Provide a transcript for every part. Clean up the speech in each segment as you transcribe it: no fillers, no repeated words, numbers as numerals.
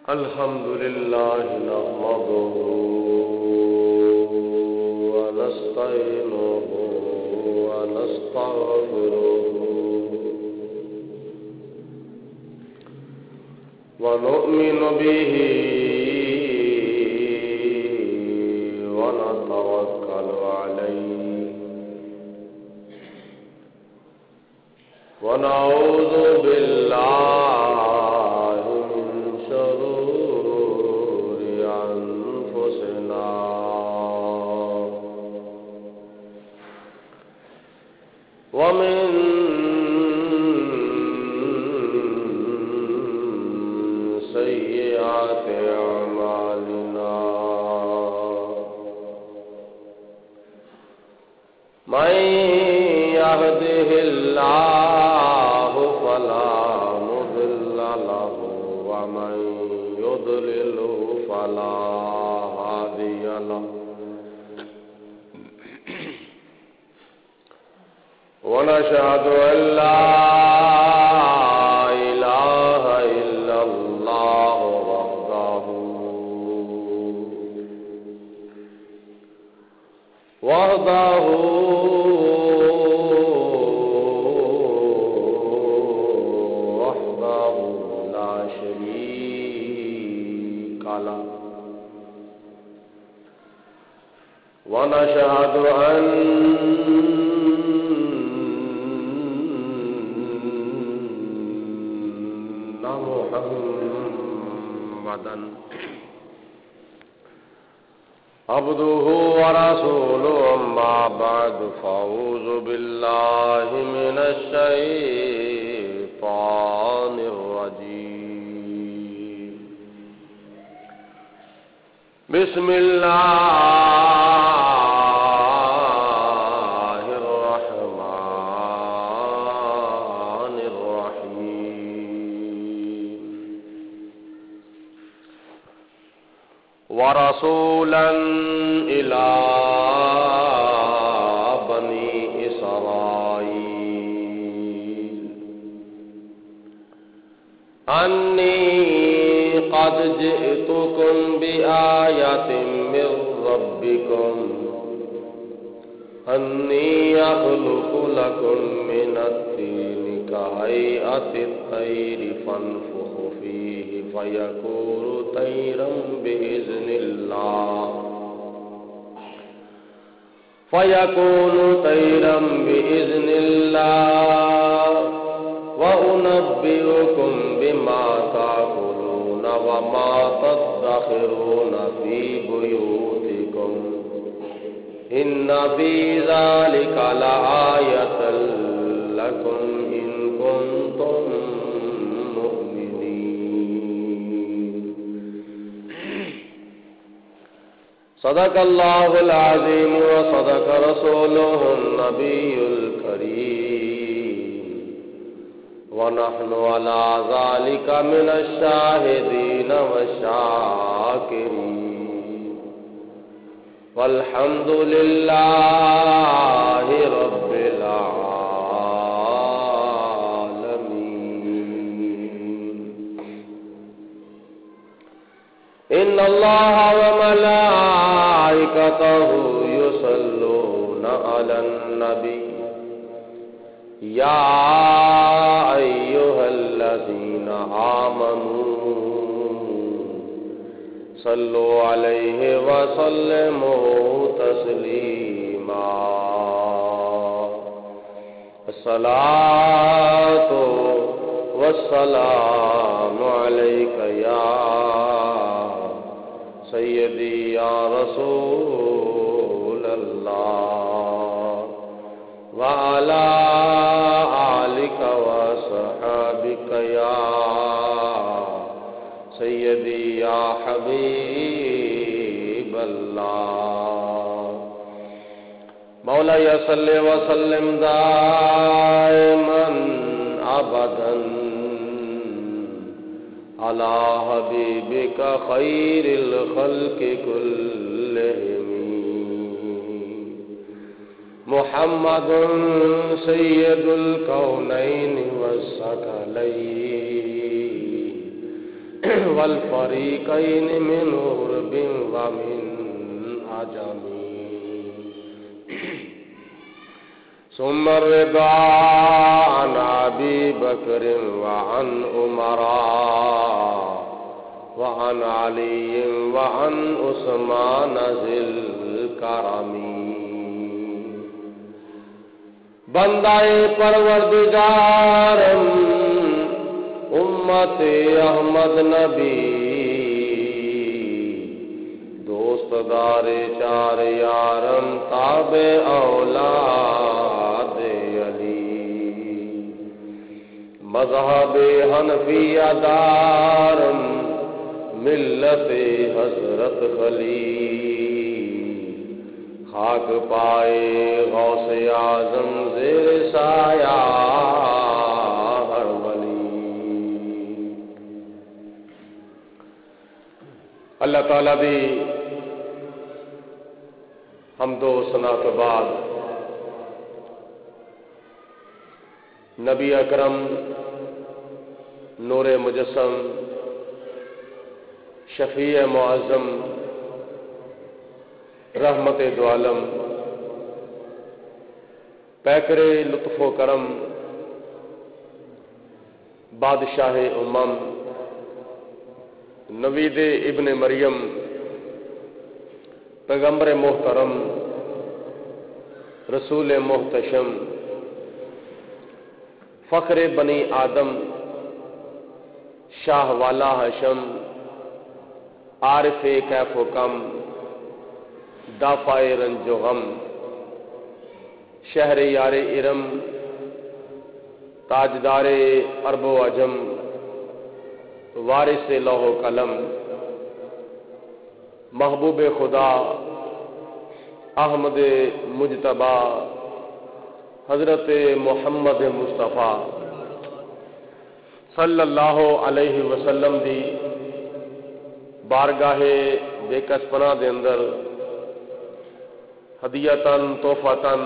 الحمد لله نحمده ونستعينه ونستغفره ونؤمن به ونتوكل عليه ونعوذ بالله من شرور أنفسنا ومن سيئات أعمالنا من يهده الله فلا مضل له ومن يضلل فلا هادي له ونشهد أن لا إله إلا الله وحده لا شريك له ونشهد أن محمدا عبده ورسوله أما بعد فأعوذ بالله من الشيطان الرجيم بسم الله الرحمن الرحيم ورسولا إلى بني إسرائيل أني قد جئتكم بآية من ربكم أني أخلق لكم من الطين كهيئة الطير فانفخ فيه فيكون طيرا بإذن الله وأنبئكم بما تأكلون وما تدخرون في بيوتكم إن في ذلك لآية لكم إن كنتم مؤمنين صدق الله العظيم وصدق رسوله النبي الكريم ونحن على ذلك من الشاهدين والشاكرين والحمد لله رب العالمين إن الله وملائكته يصلون على النبي يا أيها الذين آمنوا صلوا عليه وسلموا تسليما الصلاة والسلام عليك يا سيدي يا رسول الله وعلى آلك وصحابك يا سيدي يا حبيب الله مولاي صل وسلم دائما أبدا على حبيبك خير الخلق كلهم محمد سید الکونین والثقلین والفریقین من عرب ومن عجم ثم الرضا عن ابی بکر وعن عمر وعن علی وعن عثمان ذی الکرم بندہ پروردگار امت احمد نبی دوست دار چار یارم تابع اولاد علی مذہب حنفیہ دارم ملت حضرت خلیل خاک پائے غوث اعظم زیر سایہ ہر ولی۔ اللہ تعالیٰ دی حمد و ثنا کے بعد نبی اکرم نور مجسم شفیع معظم رحمت دو عالم پیکر لطف و کرم بادشاہ امم نوید ابن مریم پیغمبر محترم رسول محتشم فخر بنی آدم شاہ والا ہاشم عارف کیف و کم دافع رنج و غم شہر یار ارم تاجدار عرب و عجم وارث لوح و قلم محبوب خدا احمد مجتبی حضرت محمد مصطفیٰ صلی اللہ علیہ وسلم دی بارگاہ بے کس پناہ دے اندر ہدیتاً تحفاتاً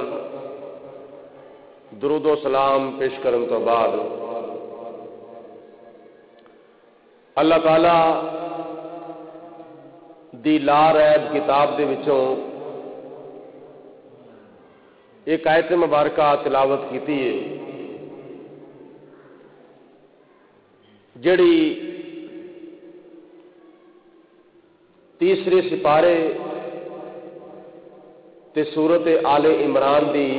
درود و سلام پیش کرن تو بعد اللہ تعالی دی لا ریب کتاب دے وچوں ایک آیت مبارکہ تلاوت کیتی ہے جڑی تیسرے سپارے تے سورت آل عمران دی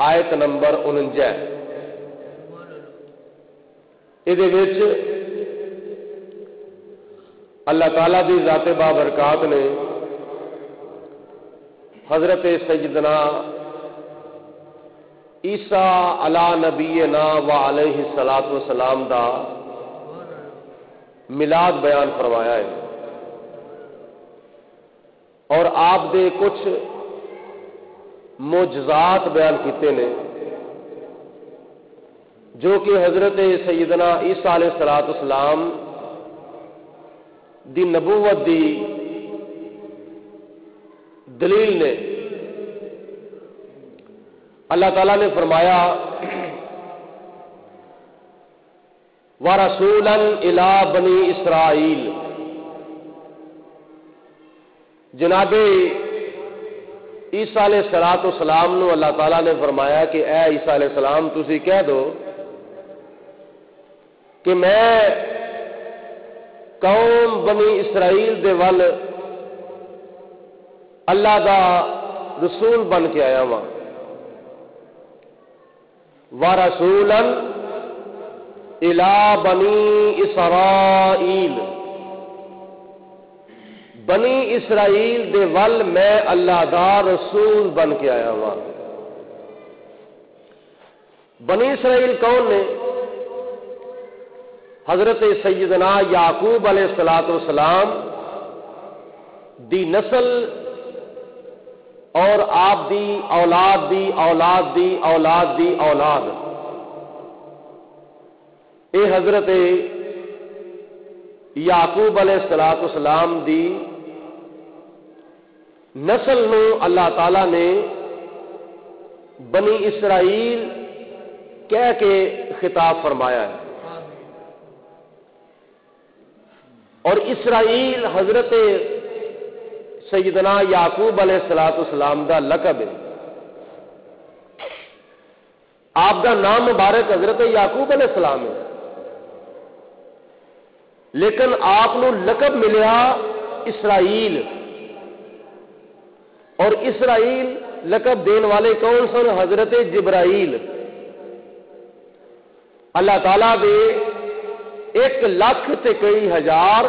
آیت نمبر 49 ایدے وچ اللہ تعالیٰ دی ذات بابرکات نے حضرت سیدنا عیسیٰ علی نبینا و علیہ الصلوۃ والسلام دا میلاد بیان فرمایا ہے اور آپ دے کچھ معجزات بیان کیتے نے جو کہ حضرت سیدنا عیسیٰ علیہ الصلوۃ والسلام دی نبوت دی دلیل نے۔ اللہ تعالیٰ نے فرمایا وَرَسُولًا إِلَىٰ بَنِي إِسْرَائِيلَ، جناب عیسیٰ علیہ السلام نو اللہ تعالیٰ نے فرمایا کہ اے عیسیٰ علیہ السلام تسی کہہ دو کہ میں قوم بنی اسرائیل دے ول اللہ دا رسول بن کے آیا ہاں۔ وَرَسُولًا إِلَىٰ بَنِي إِسْرَائِيلَ، بنی اسرائیل دے ول میں اللہ دا رسول بن کے آیا ہوا۔ بنی اسرائیل کون نے؟ حضرت سیدنا یعقوب علیہ السلام دی نسل اور آپ دی اولاد دی اولاد دی اولاد دی اولاد، اے حضرت یعقوب علیہ السلام دی نسل نو اللہ تعالی نے بنی اسرائیل کہہ کے خطاب فرمایا ہے، اور اسرائیل حضرت سیدنا یعقوب علیہ السلام دا لقب ہے۔ آپ کا نام مبارک حضرت یعقوب علیہ السلام ہے، لیکن آپ نو لقب ملیا اسرائیل، اور اسرائیل لقب دین والے کون سن؟ حضرت جبرائیل۔ اللہ تعالیٰ دے 1,00,000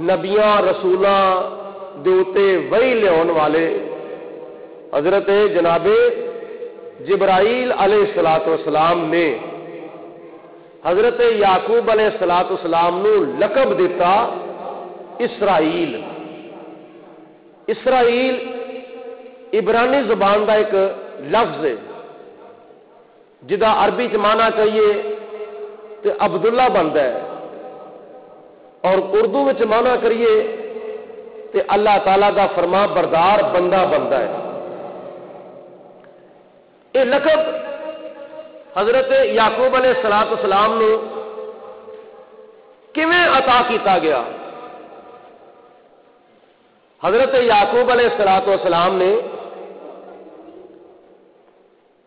نبیاں رسولاں دے اتے وحی لیاون والے حضرت جناب جبرائیل علیہ السلام نے حضرت یعقوب علیہ السلام نو لقب دیتا اسرائیل۔ اسرائیل عبرانی زبان کا ایک لفظ ہے جدا عربی چ معنی کہیے تو عبداللہ بنتا ہے، اور اردو میں معنی کریے تو اللہ تعالی دا فرما بردار بندہ بنتا ہے۔ یہ لقب حضرت یعقوب علیہ السلام نے کیویں عطا کیتا گیا؟ حضرت یعقوب علیہ السلام نے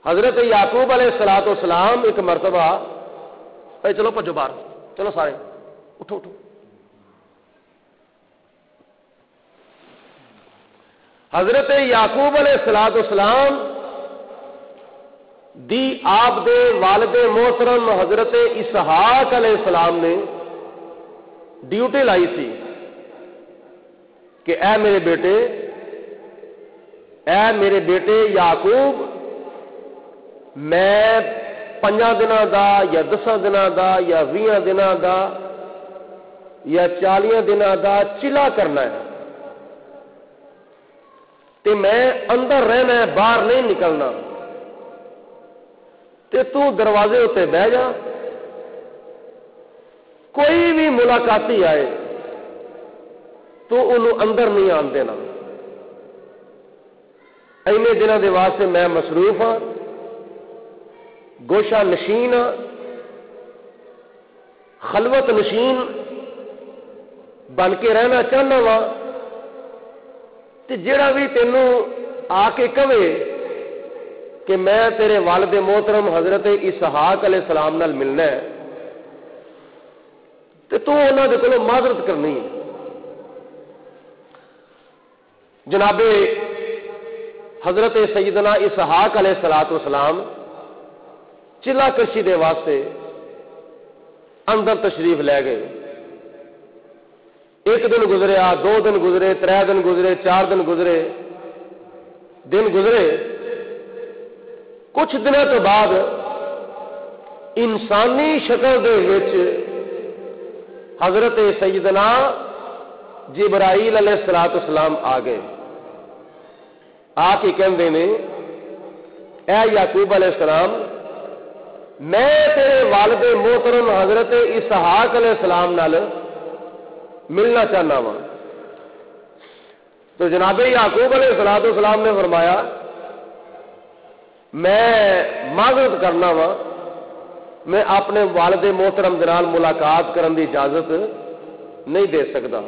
حضرت یعقوب علیہ السلام ایک مرتبہ، چلو بھجو باہر، چلو سارے اٹھو اٹھو، حضرت یعقوب علیہ السلام دی آپ دے والد محترم حضرت اسحاق علیہ السلام نے ڈیوٹی لائی تھی کہ اے میرے بیٹے یعقوب، میں 5 دنوں دا یا 10 دنوں دا یا 20 دنوں دا یا 40 دنوں دا چلا کرنا ہے، تے میں اندر رہنا ہے، باہر نہیں نکلنا، تے تو دروازے اتنے بہ جا، کوئی بھی ملاقاتی آئے تو انہوں اندر نہیں آن دینا۔ اینے دنوں دے واسطے میں مصروف ہاں، گوشہ نشین ہاں، خلوت نشین بن کے رہنا چاہنا وا، تے جڑا بھی تینوں آ کے کہے کہ میں تیرے والد محترم حضرت اسحاق علیہ السلام نال ملنا ہے، تے تو انہاں دے کولوں معذرت کرنی ہے۔ جناب حضرت سیدنا اسحاق علیہ السلام چلا کشی دے واسطے اندر تشریف لے گئے۔ 1 دن گزریا، 2 دن گزرے، 3 دن گزرے، 4 دن گزرے، کچھ دنوں تو بعد انسانی شکل دے وچ حضرت سیدنا جبرائیل علیہ السلام آ گئے، آ کے کہندے نے اے یعقوب علیہ السلام، میں تیرے والد محترم حضرت اسحاق علیہ السلام نال ملنا چاہنا وا۔ تو جناب یعقوب علیہ السلام نے فرمایا میں معذرت کرنا وا، میں اپنے والد محترم دے نال ملاقات کرن دی اجازت نہیں دے سکتا،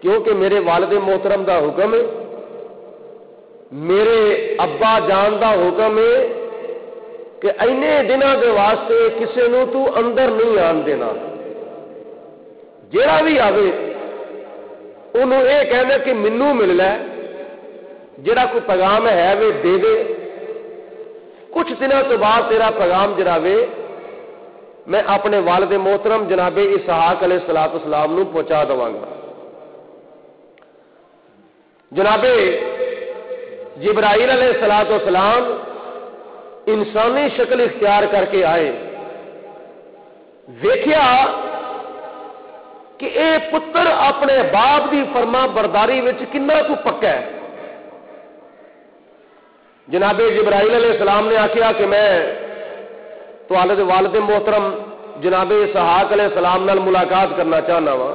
کیونکہ میرے والد محترم دا حکم ہے، میرے ابا جان دا حکم ہے کہ اینے دنوں دے واسطے کسے نو تو اندر نہیں آن دینا، جیڑا بھی آوے انہوں یہ کہنا کہ منو ملنا ہے، جڑا کوئی پیغام ہے وہ دے دے، کچھ دنوں تو بعد تیرا پیغام جڑا وے میں اپنے والد محترم جناب اسحاق علیہ السلام نو پہنچا دواں گا۔ جناب جبرائیل علیہ السلام انسانی شکل اختیار کر کے آئے، ویکھیا کہ اے پتر اپنے باپ دی فرما برداری وچ کنا کو پکا ہے۔ جناب جبرائیل علیہ السلام نے آخیا کہ میں تو والد محترم جناب اسحاق علیہ السلام نال ملاقات کرنا چاہنا وا۔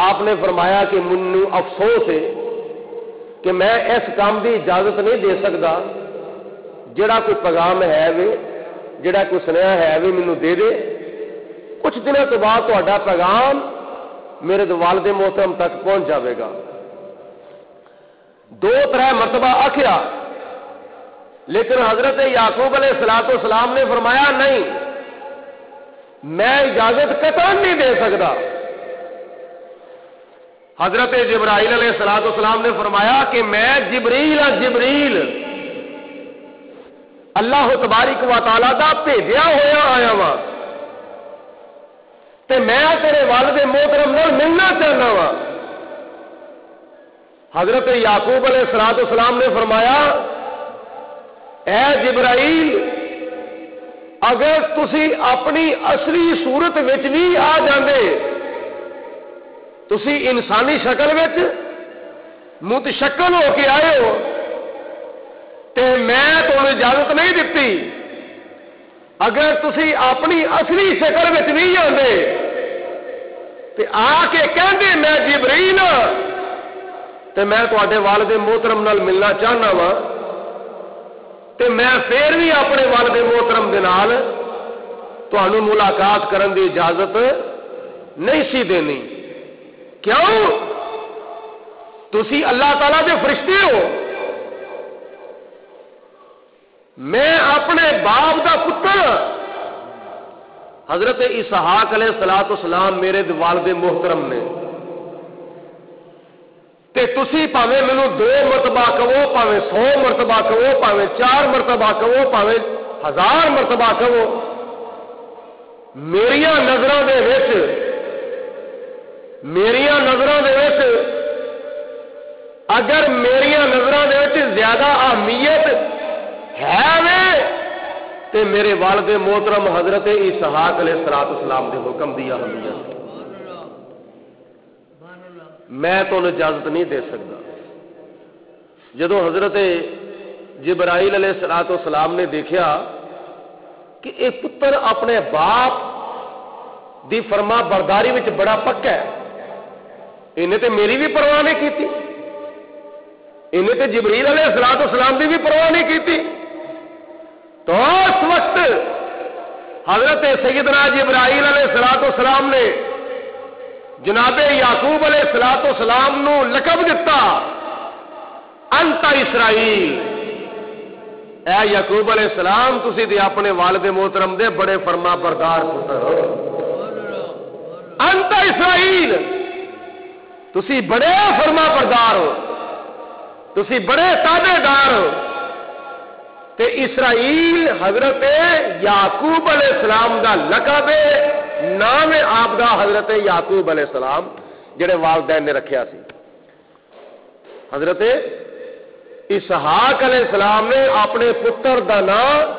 آپ نے فرمایا کہ منو افسوس ہے کہ میں اس کام کی اجازت نہیں دے سکتا، جڑا کوئی پیغام ہے وے، جڑا کوئی سنیا ہے وے مینوں دے دے، کچھ دنوں تو بعد تہاڈا پیغام میرے والد محترم تک پہنچ جاوے گا۔ 2-3 مرتبہ آکھیا، لیکن حضرت یعقوب علیہ السلام نے فرمایا نہیں، میں اجازت قطعاً نہیں دے سکتا۔ حضرت جبرائیل علیہ السلام نے فرمایا کہ میں جبریل اللہ تبارک و تعالی دا بھیجیا ہوا آیا وا، تے میں تیرے والد محترم نال ملنا چاہنا وا۔ حضرت یعقوب علیہ السلام نے فرمایا، اے جبرائیل، اگر تسی اپنی اصلی صورت وچ بھی آ جاندے، تسی انسانی شکل وچ متشکل ہو کے آئے ہو، تے میں تمہیں اجازت نہیں دیتی، اگر تسی اپنی اصلی شکل وچ نہیں آندے تے آ کے کہندے میں جبرائیل تے میں تواڈے والد محترم نال ملنا چاہنا وا، تے میں پھر بھی اپنے والد محترم دے نال تہانوں ملاقات کرن دی اجازت نہیں سی دینی۔ کیوں؟ تسی اللہ تعالیٰ دے فرشتے ہو، میں اپنے باپ دا پتر، حضرت اسحاق علیہ السلام میرے والد محترم نے، تے تسی پاویں مینوں 2 مرتبہ کہو، پاویں 100 مرتبہ کہو، پاویں 4 مرتبہ کہو، پاویں 1000 مرتبہ کہو، میریاں نظراں دے وچ اگر میریاں نظراں دے وچ زیادہ اہمیت ہے وے تے میرے والد محترم حضرت اسحاق علیہ السلام دے حکم دی اہمیت میں تو اجازت نہیں دے سکتا۔ جدو حضرت جبرائیل علیہ السلام نے دیکھا کہ یہ پتر اپنے باپ دی فرما برداری وچ بڑا پکا ہے، انہیں تے میری بھی پرواہ نہیں کیتی، انہیں تے جبریل علیہ السلام دی بھی پرواہ نہیں کیتی، تو اس وقت حضرت سیدنا جبرائیل علیہ السلام نے جناب یعقوب علیہ السلام نو لقب دیتا، انت اسرائیل، اے یعقوب علیہ السلام تسی تے اپنے والد محترم دے بڑے فرما بردار پتر ہو، انت اسرائیل، تسی بڑے فرما بردار ہو، تسی بڑے تابع دار ہو۔ تے اسرائیل حضرت یعقوب علیہ السلام دا لقب ہے، نام ہے آپ دا حضرت یعقوب علیہ السلام جڑے والدین نے رکھیا سی۔ حضرت اسحاق علیہ السلام نے اپنے پتر دا نام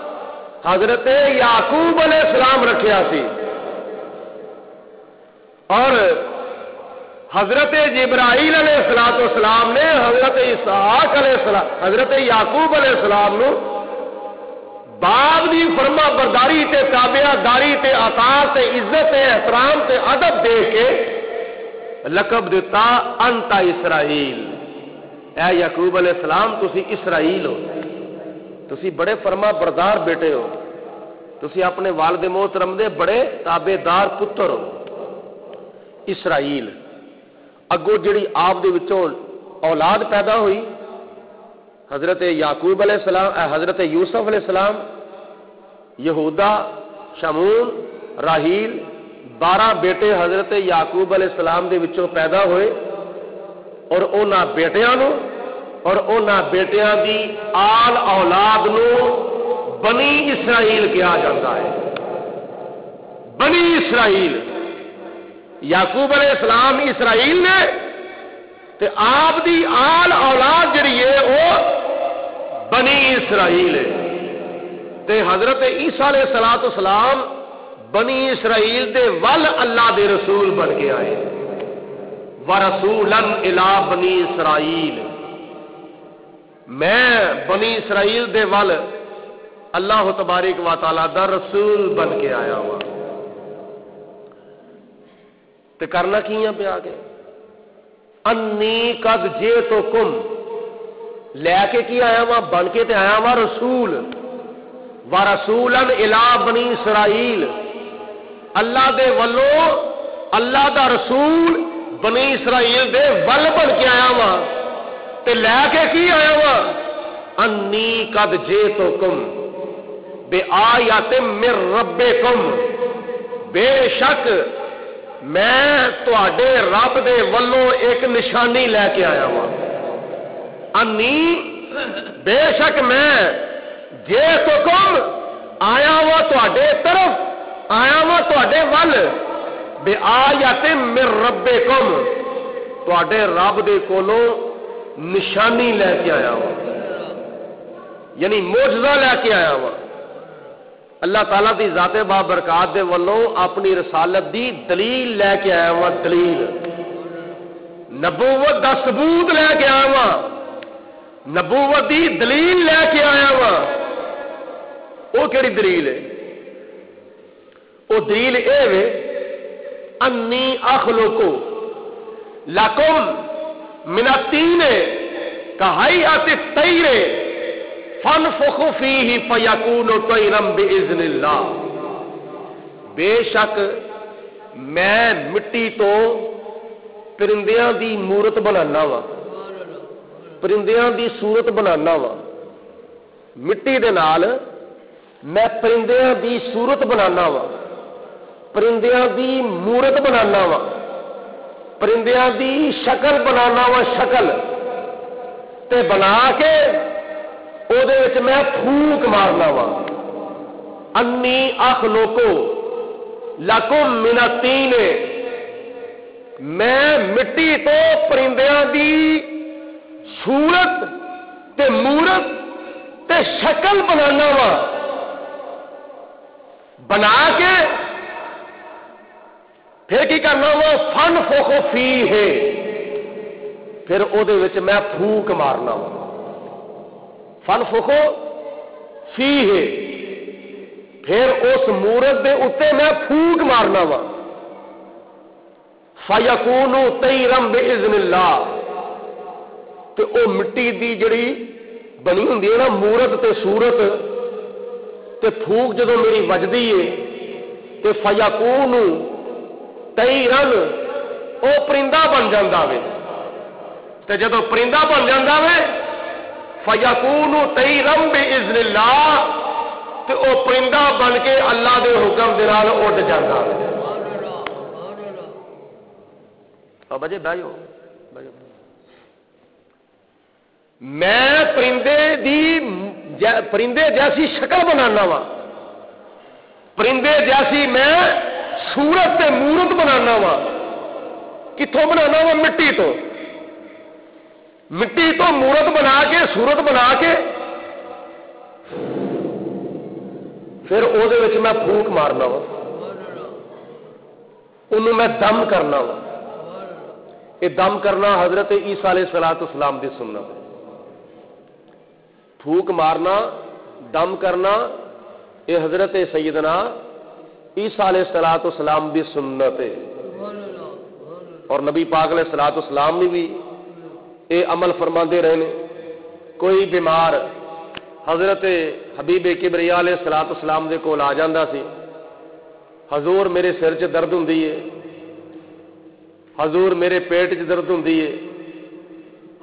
حضرت یعقوب علیہ السلام رکھیا سی، اور حضرت جبرائیل علیہ السلام نے حضرت اسحاق علیہ السلام حضرت یعقوب علیہ السلام نو باپ دی فرما برداری تے تابعہ داری تے اطاعت تے عزت تے احترام تے ادب دے کے لقب دیتا انت اسرائیل، اے یعقوب علیہ السلام تسی اسرائیل ہو، تسی بڑے فرما بردار بیٹے ہو، تسی اپنے والد محترم دے بڑے تابع دار پتر ہو۔ اسرائیل اگو جڑی آپ دے وچوں اولاد پیدا ہوئی، حضرت یعقوب علیہ السلام، حضرت یوسف علیہ السلام، یہودا، شمون، راہیل، 12 بیٹے حضرت یعقوب علیہ السلام دے وچوں پیدا ہوئے، اور انہاں بیٹیاں نو اور انہاں بیٹیاں دی آل اولاد نو بنی اسرائیل کہا جاتا ہے۔ بنی اسرائیل، یعقوب علیہ السلام اسرائیل نے تے آپ دی آل اولاد جڑی ہے وہ بنی اسرائیل ہے، تے حضرت عیسیٰ علیہ السلام بنی اسرائیل دے ول اللہ دے رسول بن کے آئے، وَرَسُولًا إِلَىٰ بَنِي اسرائیل، میں بنی اسرائیل دے ول اللہ تبارک و تعالی دا رسول بن کے آیا ہوا۔ تے کرنا کیاں پہ آ گئے، انی قد جئتکم لے کے کی آیا وا؟ بن کے تے آیا وا رسول، ورسولن الی بنی اسرائیل، اللہ دے ولو اللہ دا رسول بنی اسرائیل دے ول بن کے آیا وا، تے لے کے کی آیا وا؟ انی قد جئتکم بآیات من ربکم، بے شک میں تواڈے رب دے ولوں ایک نشانی لے کے آیا ہوں۔ انی بے شک میں جئتکم آیا ہوا تواڈے طرف، آیا ہوا تواڈے ول، بآیات من ربکم، تواڈے رب دے کولوں نشانی لے کے آیا ہوں، یعنی معجزہ لے کے آیا ہوں۔ اللہ تعالیٰ دی ذات بابرکات دے ولوں اپنی رسالت دی دلیل لے کے آیا ہوا، دلیل نبوت دا ثبوت لے کے آیا ہوا، نبوت دی دلیل لے کے آیا ہوا۔ وہ کیڑی دلیل ہے؟ وہ دلیل اے وے انی اخلق لکم من الطین کہیئۃ الطیر فانفخ فیہ فیکون طیرا باذن اللہ، بے شک میں مٹی تو پرندیاں دی مورت بنانا وا، پرندیاں دی صورت بنانا وا، مٹی دے نال میں پرندیاں دی صورت بنانا وا، پرندیاں دی مورت بنانا وا، پرندیاں دی شکل بنانا وا، شکل تے بنا کے او دے وچ میں پھونک مارنا وا۔ انی اخلق لکم من الطین، میں مٹی تو پرندیاں دی صورت تے مورت تے شکل بنانا وا، بنا کے پھر کی کرنا وا؟ فانفخ فیہ، پھر او دے وچ میں پھونک مارنا وا، فانفخ فیہ، پھر اس مورت دے اتے میں پھونک مارنا وا، فیکون طیرا باذن اللہ، تے او مٹی دی جڑی بنی ہوندی ہے نا مورت تے صورت تے پھونک جدوں میری وجدی ہے تے فیکون طیرا، او پرندہ بن جاندا وے، تے جدوں پرندہ بن جاندا وے فیکون طیرا باذن اللہ، تے او پرندہ بن کے اللہ دے حکم دے نال اڑ جاندا وے۔ اب بجے بھائیو، میں پرندے جیسی شکل بنانا وا، پرندے جیسی میں صورت تے مورت بنانا وا، کتوں بنانا وا؟ مٹی تو، مٹی تو مورت بنا کے صورت بنا کے پھر او دے وچ میں پھونک مارنا وا، انہوں میں دم کرنا وا۔ یہ دم کرنا حضرت عیسیٰ علیہ السلام دی سنت ہے، پھونک مارنا دم کرنا یہ حضرت سیدنا عیسیٰ علیہ السلام دی سنت ہے، اور نبی پاک علیہ السلام نے بھی یہ عمل فرماندے رہے نے۔ کوئی بیمار حضرت حبیب کبریا علیہ السلام دے کول آ جاندا سی، حضور میرے سر چ درد ہوندی ہے، حضور میرے پیٹ چ درد ہوندی ہے،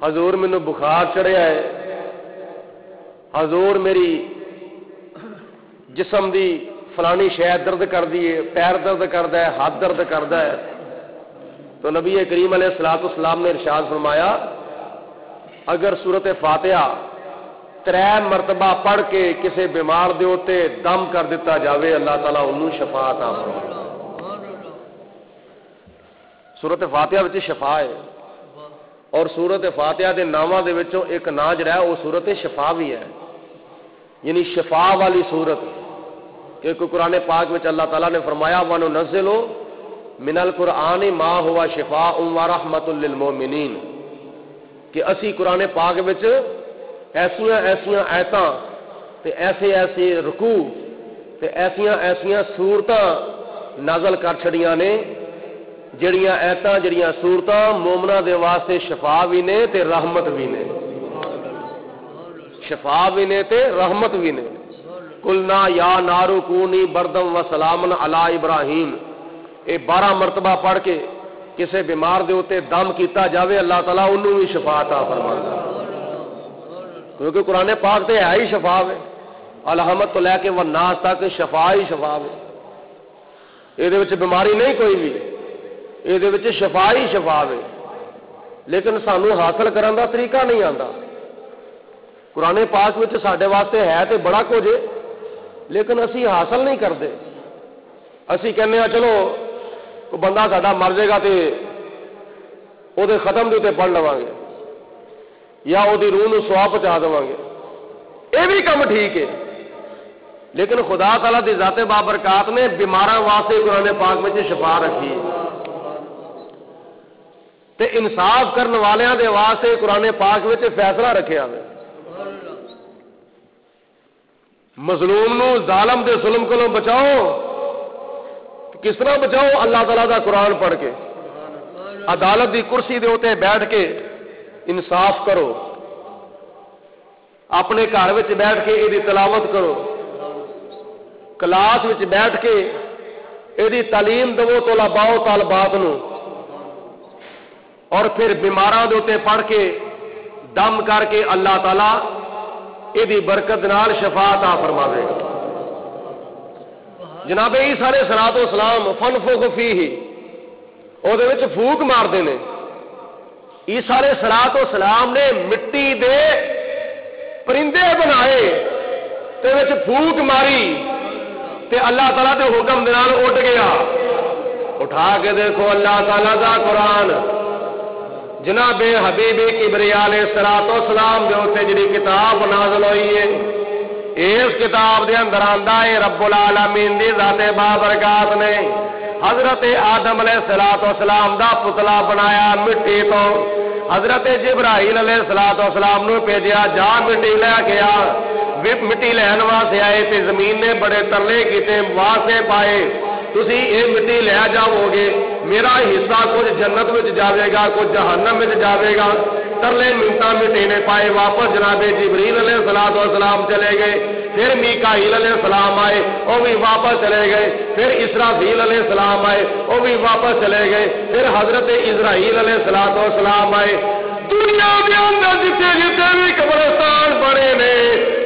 حضور مینوں بخار چڑھیا ہے، حضور میری جسم دی فلانی شے درد کر دی ہے، پیر درد کردا ہے، ہاتھ درد کردا ہے، تو نبی کریم علیہ السلام نے ارشاد فرمایا اگر سورت فاتحہ 3 مرتبہ پڑھ کے کسی بیمار دے اوتے دم کر دیتا جاوے اللہ تعالیٰ انہوں شفا عطا فرمائے۔ سورت فاتحہ وچ شفا ہے، اور سورت فاتحہ دے ناماں دے وچوں ایک نام جڑا ہے وہ سورت شفا بھی ہے، یعنی شفا والی سورت، کیونکہ قرآن پاک وچ اللہ تعالیٰ نے فرمایا وَنُنَزِّلُ مِنَ الْقُرْآنِ مَا هُوَ شِفَاءٌ وَرَحْمَةٌ لِّلْمُؤْمِنِينَ، کہ اسی قرآن پاک وچ ایسیاں آیتاں تے ایسے رکوع تے ایسیاں صورتاں نازل کر چھڑیاں نے جڑیاں آیتاں جڑیاں صورتاں مومناں دے واسطے شفا بھی نے تے رحمت بھی نے۔ شفا بھی نے تے رحمت بھی نے. قلنا یا نارو کونی بردم و سلامن علی ابراہیم. یہ 12 مرتبہ پڑھ کے کسے بیمار دے اوتے دم کیتا جاوے اللہ تعالیٰ انہوں بھی شفا عطا فرماندا. کیونکہ قرآن پاک تے ہے ہی شفا ہے. الحمد تو لے کے والناس تک شفا ہی شفا ہے. یہ بیماری نہیں کوئی بھی, یہ شفا ہی شفا ہے. لیکن سانو حاصل کرنے کا طریقہ نہیں آتا. قرآن پاک میں سارے واسطے ہے تو بڑا کچھ ہے, لیکن اسی حاصل نہیں کرتے. اسی کہنے ہیں چلو کوئی بندہ ساڈا مر جائے گا تو وہ ختم دے پڑھ لواں گے, یا وہ روح نو سوا پہنچا دواں گے. یہ بھی کم ٹھیک ہے, لیکن خدا تعالیٰ دی ذات بابرکات نے بیماراں واسطے قرآن پاک میں شفا رکھی ہے. تے انصاف کرنے والیاں دے واسطے قرآن پاک میں فیصلہ رکھیا ہے. مظلوم نو ظالم دے ظلم کو بچاؤ. کس طرح بچاؤ؟ اللہ تعالیٰ دا قرآن پڑھ کے, عدالت دی کرسی دے اوتے بیٹھ کے انصاف کرو. اپنے گھر وچ بیٹھ کے یہ تلاوت کرو. کلاس وچ بیٹھ کے یہ تعلیم دو طلباء و طالبات نو, اور پھر بیماراں دے اوتے پڑھ کے دم کر کے اللہ تعالیٰ یہ برکت نال شفا عطا فرماوے گا. جناب عیسیٰ علیہ الصلوۃ والسلام فنفخ فیہ او دے وچ پھوک ماردے نے. عیسیٰ علیہ الصلوۃ والسلام نے مٹی دے پرندے بنائے تے وچ پھوک ماری تے اللہ تعالیٰ دے حکم دے نال اڑ گیا. اٹھا کے دیکھو اللہ تعالیٰ دا قرآن جناب حبیب کبریا علیہ الصلوۃ والسلام دے اوتے جڑی کتاب نازل ہوئی ہے, اس کتاب دے اندر آندا ہے رب العالمین دی ذات بابرکات نے حضرت آدم علیہ الصلوۃ والسلام دا پتلا بنایا مٹی تو. حضرت جبرائیل علیہ الصلوۃ والسلام نو بھیجیا, جا مٹی لے کے آ. مٹی لین واسطے آئے تے زمین نے بڑے ترلے کیتے, واسطے پائے تسی یہ مٹی لے جاؤ گے, میرا حصہ کچھ جنت میں جاوے گا کچھ جہنم میں جاوے گا. ترلے منٹا مٹی نے پائے, واپس جناب جبریل علیہ الصلوۃ والسلام چلے گئے. پھر میکائیل علیہ السلام آئے, وہ بھی واپس چلے گئے. پھر اسرافیل علیہ السلام آئے, وہ بھی واپس چلے گئے. پھر حضرت اسرائیل علیہ الصلوۃ والسلام آئے. دنیا کے اندر جتنے جتنے بھی قبرستان بڑے نے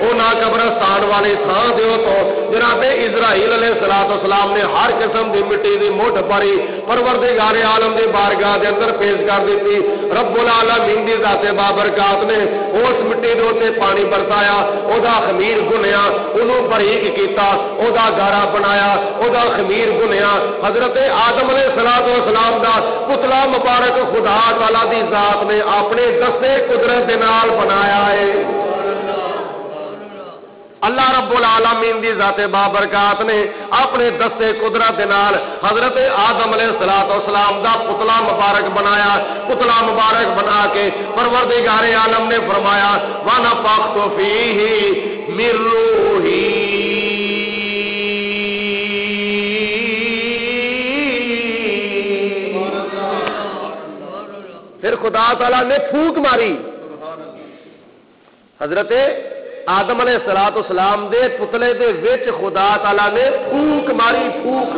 انہاں قبرستان والی تھان دیو تو جناب اسرائیل علیہ الصلوۃ والسلام نے ہر قسم دی مٹی دی مٹھ بھری پروردگار عالم دی بارگاہ دے اندر پیش کر دیتی. رب العالمین دی ذات بابرکات نے اس مٹی دے اوتے پانی برسایا, او دا خمیر گنیا, انہوں باریک کیتا, او دا گارا بنایا, او دا خمیر گنیا. حضرت آدم علیہ الصلوۃ والسلام دا پتلا مبارک خدا تعالی دی ذات نے اپنے دستے قدرت دے نال بنایا ہے. اللہ رب العالمین دی ذات بابرکات نے اپنے دستے قدرت دے نال حضرت آدم علیہ الصلوۃ والسلام دا پتلا مبارک بنایا. پتلا مبارک بنا کے پروردگار عالم نے فرمایا وَنَفَخْتُ فِيهِ مِن رُّوحِي. پھر خدا تعالیٰ نے پھونک ماری. حضرت آدم علیہ الصلوۃ والسلام دے پتلے دے وچ خدا تعالیٰ نے پھونک ماری, پھونک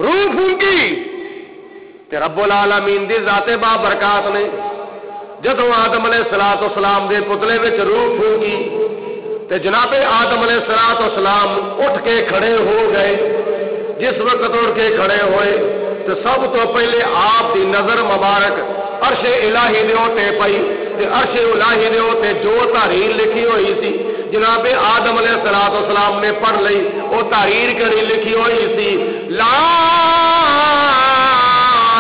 روح پھونکی. تے رب العالمین دی ذات بابرکات نے جدوں آدم علیہ الصلوۃ والسلام دے پتلے وچ روح پھونکی تے جناب آدم علیہ الصلوۃ والسلام اٹھ کے کھڑے ہو گئے. جس وقت اٹھ کے کھڑے ہوئے تو سب تو پہلے آپ دی نظر مبارک عرش الہی دے اوتے پئی. عرش الہی دے اوتے جو تحریر لکھی ہوئی سی جناب آدم علیہ الصلوۃ والسلام نے پڑھ لئی. وہ تحریر کڑی لکھی ہوئی سی لا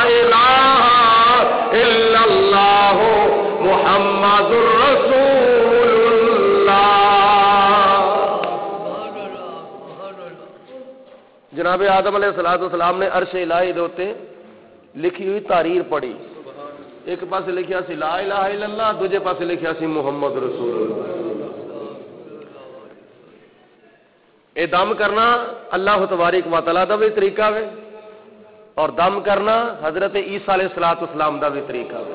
الہ الا اللہ محمد رسول اللہ. جناب آدم علیہ الصلوۃ والسلام نے عرش الہی دے اوتے لکھی ہوئی تحریر پڑھی. ایک پاس لکھیا سی لا الہ الا اللہ, دوجے پاس لکھیا سی محمد رسول اللہ. اے دم کرنا اللہ تبارک و تعالی دا بھی طریقہ ہے, اور دم کرنا حضرت عیسیٰ علیہ الصلوۃ والسلام دا بھی طریقہ ہے.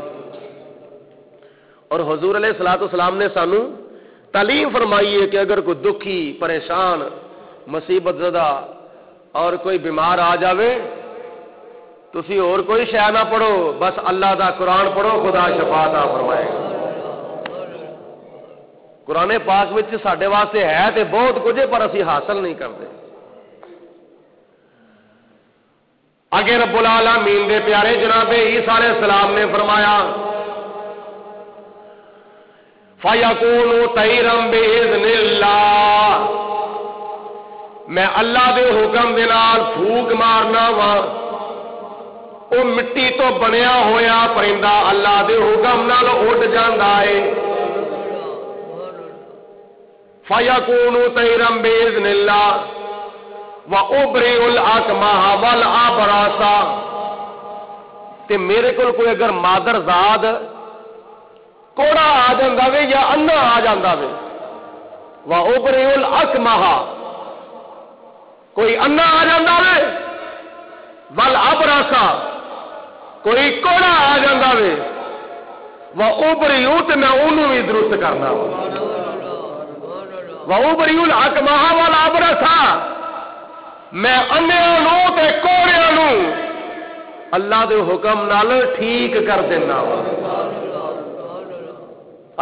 اور حضور علیہ الصلوۃ والسلام نے سانو تعلیم فرمائی ہے کہ اگر کوئی دکھی پریشان مصیبت زدہ اور کوئی بیمار آ جاوے تسی اور کوئی شے نہ پڑھو، بس اللہ دا قرآن پڑھو، خدا شفا عطا فرمائے گا۔ قرآن پاک وچ ساڈے واسطے ہے تے بہت کچھ پر اسی حاصل نہیں کرتے۔ اگے رب العالمین دے پیارے جناب عیسیٰ علیہ السلام نے فرمایا فَيَكُونُ طَيْرًا بِإِذْنِ اللَّهِ، میں اللہ دے حکم دے نال پھوک مارنا وا، او مٹی تو بنیا ہویا پرندہ اللہ دے حکم نال اڑ جاندا ہے۔ فَيَكُونُ طَيْرًا بِإِذْنِ اللَّهِ وَأُبْرِئُ الْأَكْمَحَ وَالْأَبْرَصَ، تے میرے کول کوئی اگر مادر زاد کوڑا آ جاندا وے یا انا آ جاندا وے، وَأُبْرِئُ الْأَكْمَحَ کوئی انا آ جاندا وے، وَالْأَبْرَصَ کوئی کوڑا آ جاندا وے، وَأُبْرِئُ تے میں انہوں بھی درست کرنا وا، وَأُبْرِئُ الْأَكْمَحَ وَالْأَبْرَصَ میں انیاں نو تے کوڑیاں نو اللہ دے حکم نال ٹھیک کر دینا وا،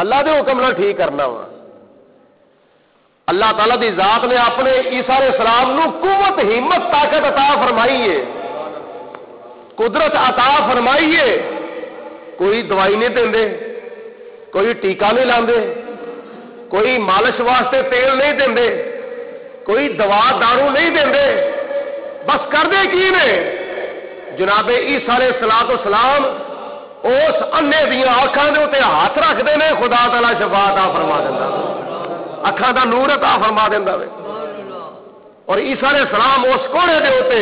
اللہ دے حکم نال ٹھیک کرنا وا۔ اللہ تعالیٰ دی ذات نے اپنے عیسیٰ علیہ السلام نو قوت ہمت طاقت عطا فرمائی ہے، قدرت عطا فرمائی ہے۔ کوئی دوائی نہیں دیندے، کوئی ٹیکا نہیں لاندے، کوئی مالش واسطے تیل نہیں دیندے، کوئی دوا دارو نہیں دیندے، بس کردے کی نے جناب عیسیٰ علیہ السلام اس انے دیاں اکھاں دے اوتے ہاتھ رکھدے نے، خدا تعالیٰ شفا عطا فرما دیندا، اکھاں دا نور عطا فرما دیندا وے، اور عیسیٰ علیہ السلام اس کوڑے دے اوتے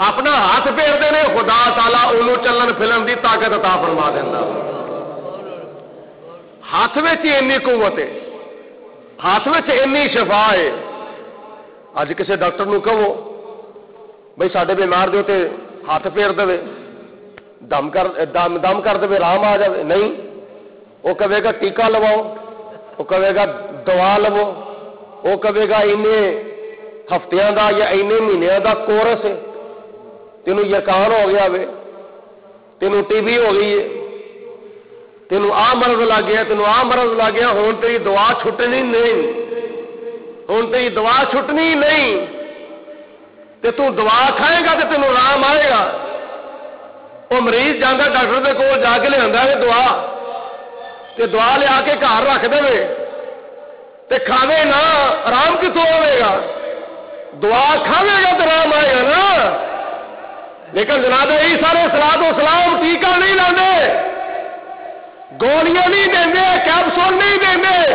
اپنا ہاتھ پھیردے نے، خدا تعالیٰ انہوں چلن پھرن دی طاقت عطا فرما دیندا۔ ہاتھ وچ اینی قوت ہے، ہاتھ وچ اینی شفا ہے۔ اج کسی ڈاکٹر نو کہو بھائی ساڈے بیمار دے اوتے ہاتھ پھیر دے، دم کر دے، آرام آ جائے، نہیں، وہ کہے گا ٹیکا لواؤ، وہ کہے گا دوا لو، وہ کہے گا اینے ہفتیاں دا یا اینے مہینیاں دا کورس ہے، تینوں یقین ہو گیا وے، تینوں ٹی بی ہو گئی ہے، تینوں آ مرض لگ گیا، تینوں آ مرض لگ گیا، ہن تیری دعا چھٹنی نہیں، ہن تیری دعا چھٹنی نہیں، تے تو دعا کھائے گا تے تینوں آرام آئے گا۔ وہ مریض جانا ڈاکٹر دے کول جا کے لیا ہے دعا، تے دعا لیا کے گھر رکھ دے تے کھاوے نہ، آرام کتوں آئے گا؟ دعا کھاوے گا تو آرام آئے گا نا۔ لیکن جناب عیسیٰ علیہ السلام ٹیکا نہیں لاندے، گولیاں نہیں دیں، کیپسول نہیں دیں،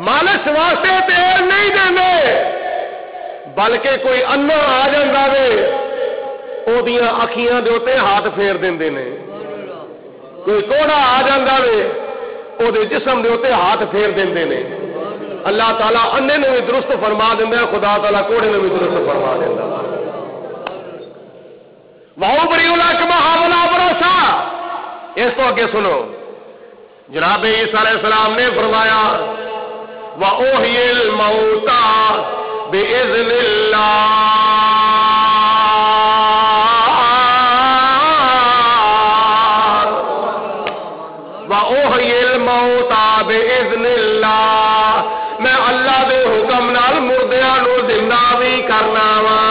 مالش واسطے تیل نہیں دیں، بلکہ کوئی انا آ جاتا وے وہ اکھیاں دے اوتے ہاتھ پھیر دے نے، کوئی کوڑا آ جاتا وے وہ جسم دے اوتے ہاتھ پھیر دے نے۔ اللہ تعالیٰ انے نے بھی درست فرما دینا، خدا تعالیٰ کوڑے نے بھی درست فرما دینا۔ وَأُبْرِئُ الْأَكْمَحَ وَالْأَبْرَصَ، اس تو اگے سنو، جناب عیسیٰ علیہ السلام نے فرمایا وَأُحْيِي الْمَوْتَى بِإِذْنِ اللَّهِ، وَأُحْيِي الْمَوْتَى بِإِذْنِ اللَّهِ، میں اللہ دے حکم نال مردیاں نو زندہ بھی کرنا وا،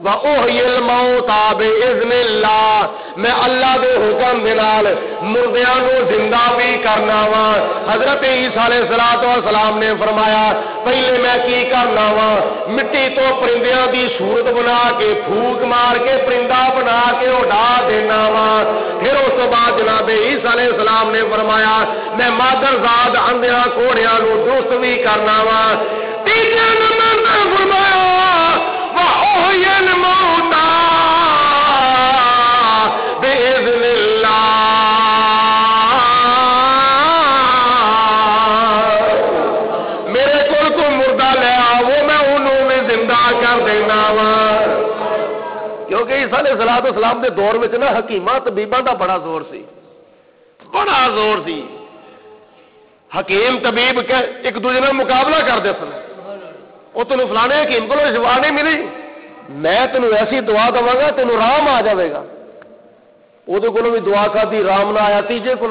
وَأُحْيِي الْمَوْتَى بِإِذْنِ اللَّهِ، میں اللہ دے حکم دے نال مردیاں نو زندہ بھی کرنا وا۔ حضرت عیسیٰ علیہ السلام نے فرمایا پہلے میں کی کرنا وا، مٹی تو پرندیاں دی صورت بنا کے پھوک مار کے پرندہ بنا کے اڑا دینا وا، پھر اس تو بعد جناب عیسیٰ علیہ السلام نے فرمایا میں مادر زاد اندھیاں کوڑیاں نو درست بھی کرنا وا۔ تیسرے نمبر نے فرمایا وَأُحْيِي الْمَوْتَى بِإِذْنِ اللَّهِ، میرے کول کو مردہ لے آو میں انہوں میں زندہ کر دینا وا۔ کیونکہ عیسیٰ علیہ السلام دے دور میں نا حکیماں طبیباں دا بڑا زور سی، بڑا زور سی۔ حکیم طبیب ایک دوسرے نال مقابلہ کرتے سن. وہ تینوں فلانے حکیم کو شفا نہیں ملی، میں تینوں ایسی دعا دوا گا تینوں رام آ جائے گا. وہ بھی دعا کھدی رام نہ آیا. تیجے کو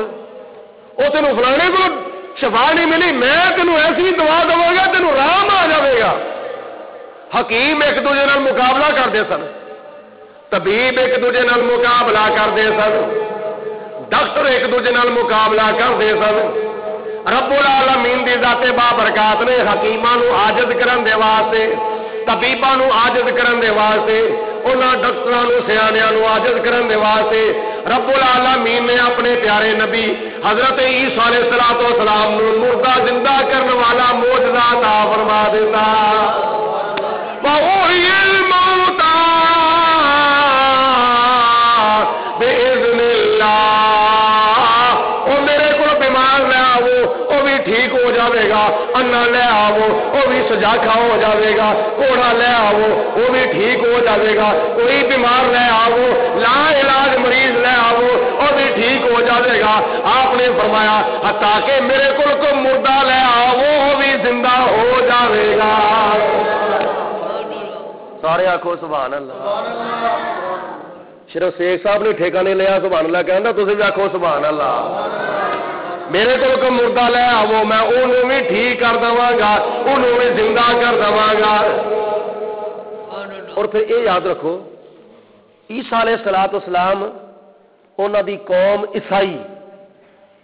وہ تینوں فلانے کو شفا نہیں ملی، میں تینوں ایسی دعا دوا گا تینوں رام آ جائے گا. حکیم ایک دوسرے نال مقابلہ کرتے سن، طبیب ایک دوسرے نال مقابلہ کرتے سن، ڈاکٹر ایک دوسرے نال مقابلہ کرتے سن. رب العالمین دی ذات بابرکات نے حکیماں نو عاجز کرن دے واسطے، طبیباں نو عاجز کرن دے واسطے، انہاں ڈاکٹراں نو سیانیاں نو عاجز کرن دے واسطے رب العالمین نے اپنے پیارے نبی حضرت عیسیٰ علیہ السلام نو مردہ زندہ کرنے والا معجزہ عطا فرما دیتا. وَأُحْيِي الْمَوْتَى بِإِذْنِ اللَّهِ. او میرے کو بیمار لے آو وہ بھی ٹھیک ہو جاوے گا، انا لے آو وہ بھی سجاکھا ہو جاوے گا، کوڑا لے آو وہ بھی ٹھیک ہو جاوے گا، کوئی بیمار لے آو لا علاج مریض لے آو وہ بھی ٹھیک ہو جاوے گا. آپ نے فرمایا حتیٰ کہ میرے کو مردہ لے آو وہ بھی زندہ ہو جاوے گا. سارے آخو سبحان اللہ. صرف شیخ صاحب نے ٹھیکہ نہیں لیا سبحان اللہ کہنا، تسی بھی آخو سبحان اللہ. میرے کو مردہ لے آو میں انہوں بھی ٹھیک کر دواں گا، انہوں بھی زندہ کر دواں گا. اور پھر یہ یاد رکھو عیسیٰ علیہ السلام انہاں دی قوم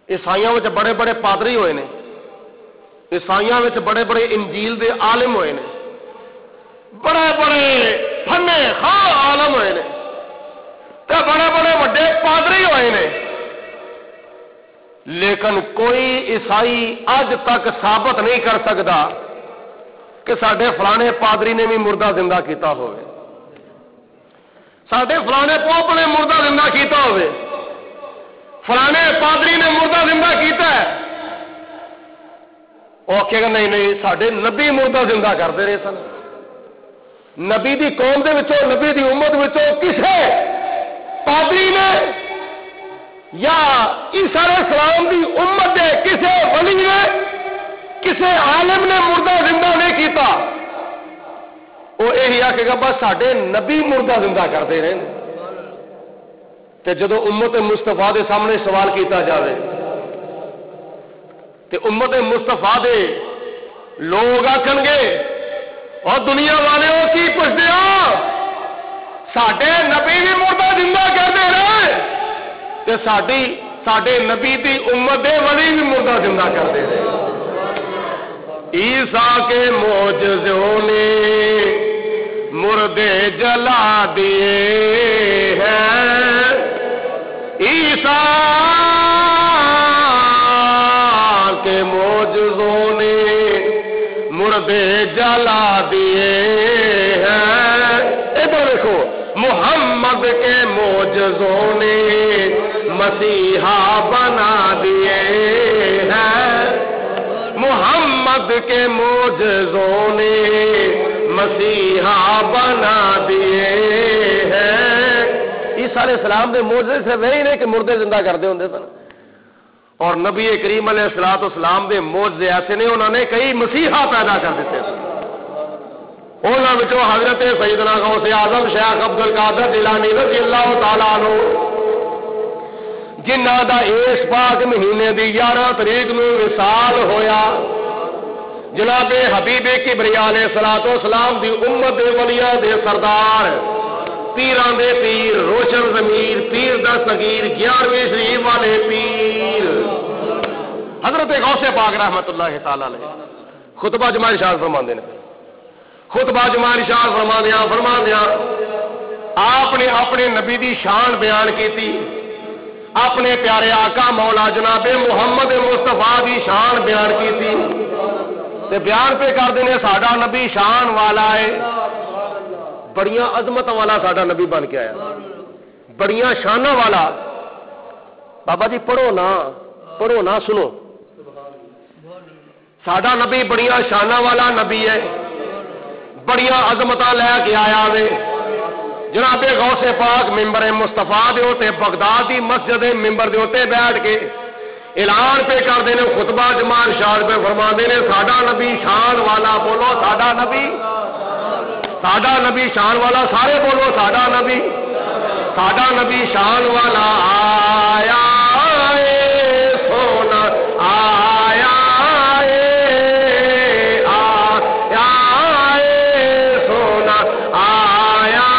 عیسائیاں وچ بڑے بڑے پادری ہوئے نے، عیسائیاں وچ بڑے بڑے انجیل دے عالم ہوئے نے، بڑے بڑے فنے خواہ عالم ہوئے نے، تے بڑے بڑے وڈے پادری ہوئے نے. لیکن کوئی عیسائی اج تک ثابت نہیں کر سکتا کہ ساڈے فلانے پادری نے بھی مردہ زندہ کیتا ہوئے، ساڈے فلانے پوپ نے مردہ زندہ کیتا ہوئے، فلانے پادری نے مردہ زندہ کیتا ہے. وہ آکھے گا نہیں نہیں ساڈے نبی مردہ زندہ کرتے رہے سن. نبی دی قوم دے وچوں، نبی دی امت وچوں کسے پادری نے یا عیسیٰ علیہ السلام دی امت دے کسے ولی نے، کسے عالم نے مردہ زندہ نہیں کیتا. وہ یہی آکھے گا بس ساڈے نبی مردہ زندہ کرتے رہے. تے جدو امت مصطفیٰ دے سامنے سوال کیتا جاوے تے امت مصطفیٰ دے لوگ آکھن گے اور دنیا والے ہو کی پوچھتے ہو ساڈے نبی بھی مردہ زندہ کرتے رہے تے ساڈے نبی دی امت دے ولی بھی مردہ زندہ کرتے رہے. عیسیٰ کے معجزوں نے مردے جلا دیے ہیں، عیسیٰ کے معجزوں نے مردے جلا دیے ہیں. ادھر دیکھو محمد کے معجزوں نے مسیحا بنا دیے ہیں، محمد کے معجزوں نے مسیحا بنا دیے ہیں. عیسیٰ علیہ السلام دے معجزے سے وہی نہیں کہ مردے زندہ کردے ہوندے سن، اور نبی کریم علیہ السلام دے معجزے ایسے نے انہوں نے کئی مسیحا پیدا کر دیتے ہیں. انہوں نے حضرت سیدنا غوث اعظم شیخ عبد القادر جیلانی رضی اللہ تعالیٰ عنہ جنہ دا اس پاک مہینے دی 11 تاریخ نو وصال ہویا، جناب حبیب کبریا علیہ الصلوۃ والسلام دی امت دے ولیاں دے سردار، پیران دے پیر، روشن ضمیر پیر دا صغیر 11ویں شریف والے پیر حضرت غوث پاک رحمت اللہ تعالی علیہ خطبہ جماع ارشاد فرماندے نے. خطبہ جماع ارشاد فرماندیاں آپ نے اپنے نبی دی شان بیان کیتی، اپنے پیارے آقا مولا جناب محمد مصطفیٰ دی شان بیان کیتی تے بیان پہ کر دینے ساڈا نبی شان والا ہے، بڑیاں عظمت والا ساڈا نبی بن کے آیا، بڑیاں شانہ والا. بابا جی پڑھو نا سنو، ساڈا نبی بڑیاں شانہ والا نبی ہے، بڑیاں عظمتاں لے کے آیا وے. جناب غوث پاک ممبر مصطفیٰ دے اوتے بغداد دی مسجد ممبر دے اوتے بیٹھ کے اعلان پہ کرتے ہیں خطبہ جمع ارشاد پہ فرما نے ساڈا نبی شان والا، بولو ساڈا نبی شان والا، سارے بولو ساڈا نبی شان والا آیا سونا آیا سونا آیا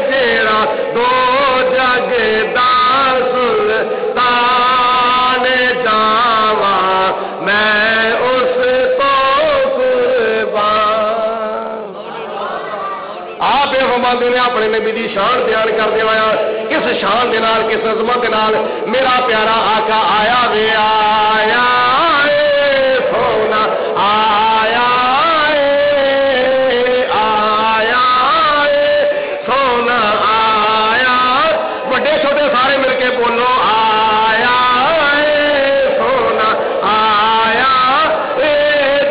جیڑا دو جگ دا سلطان جاوا میں اس تو قربان۔ آپ یہ فرماتے ہیں اپنے نبی دی شان بیان کرتے ہوا کس شان دے نال کس عظمت دے نال میرا پیارا آقا آیا وے آیا سونا آیا سونا آیا، بڑے چھوٹے سارے مل کے بولو آیا سونا آیا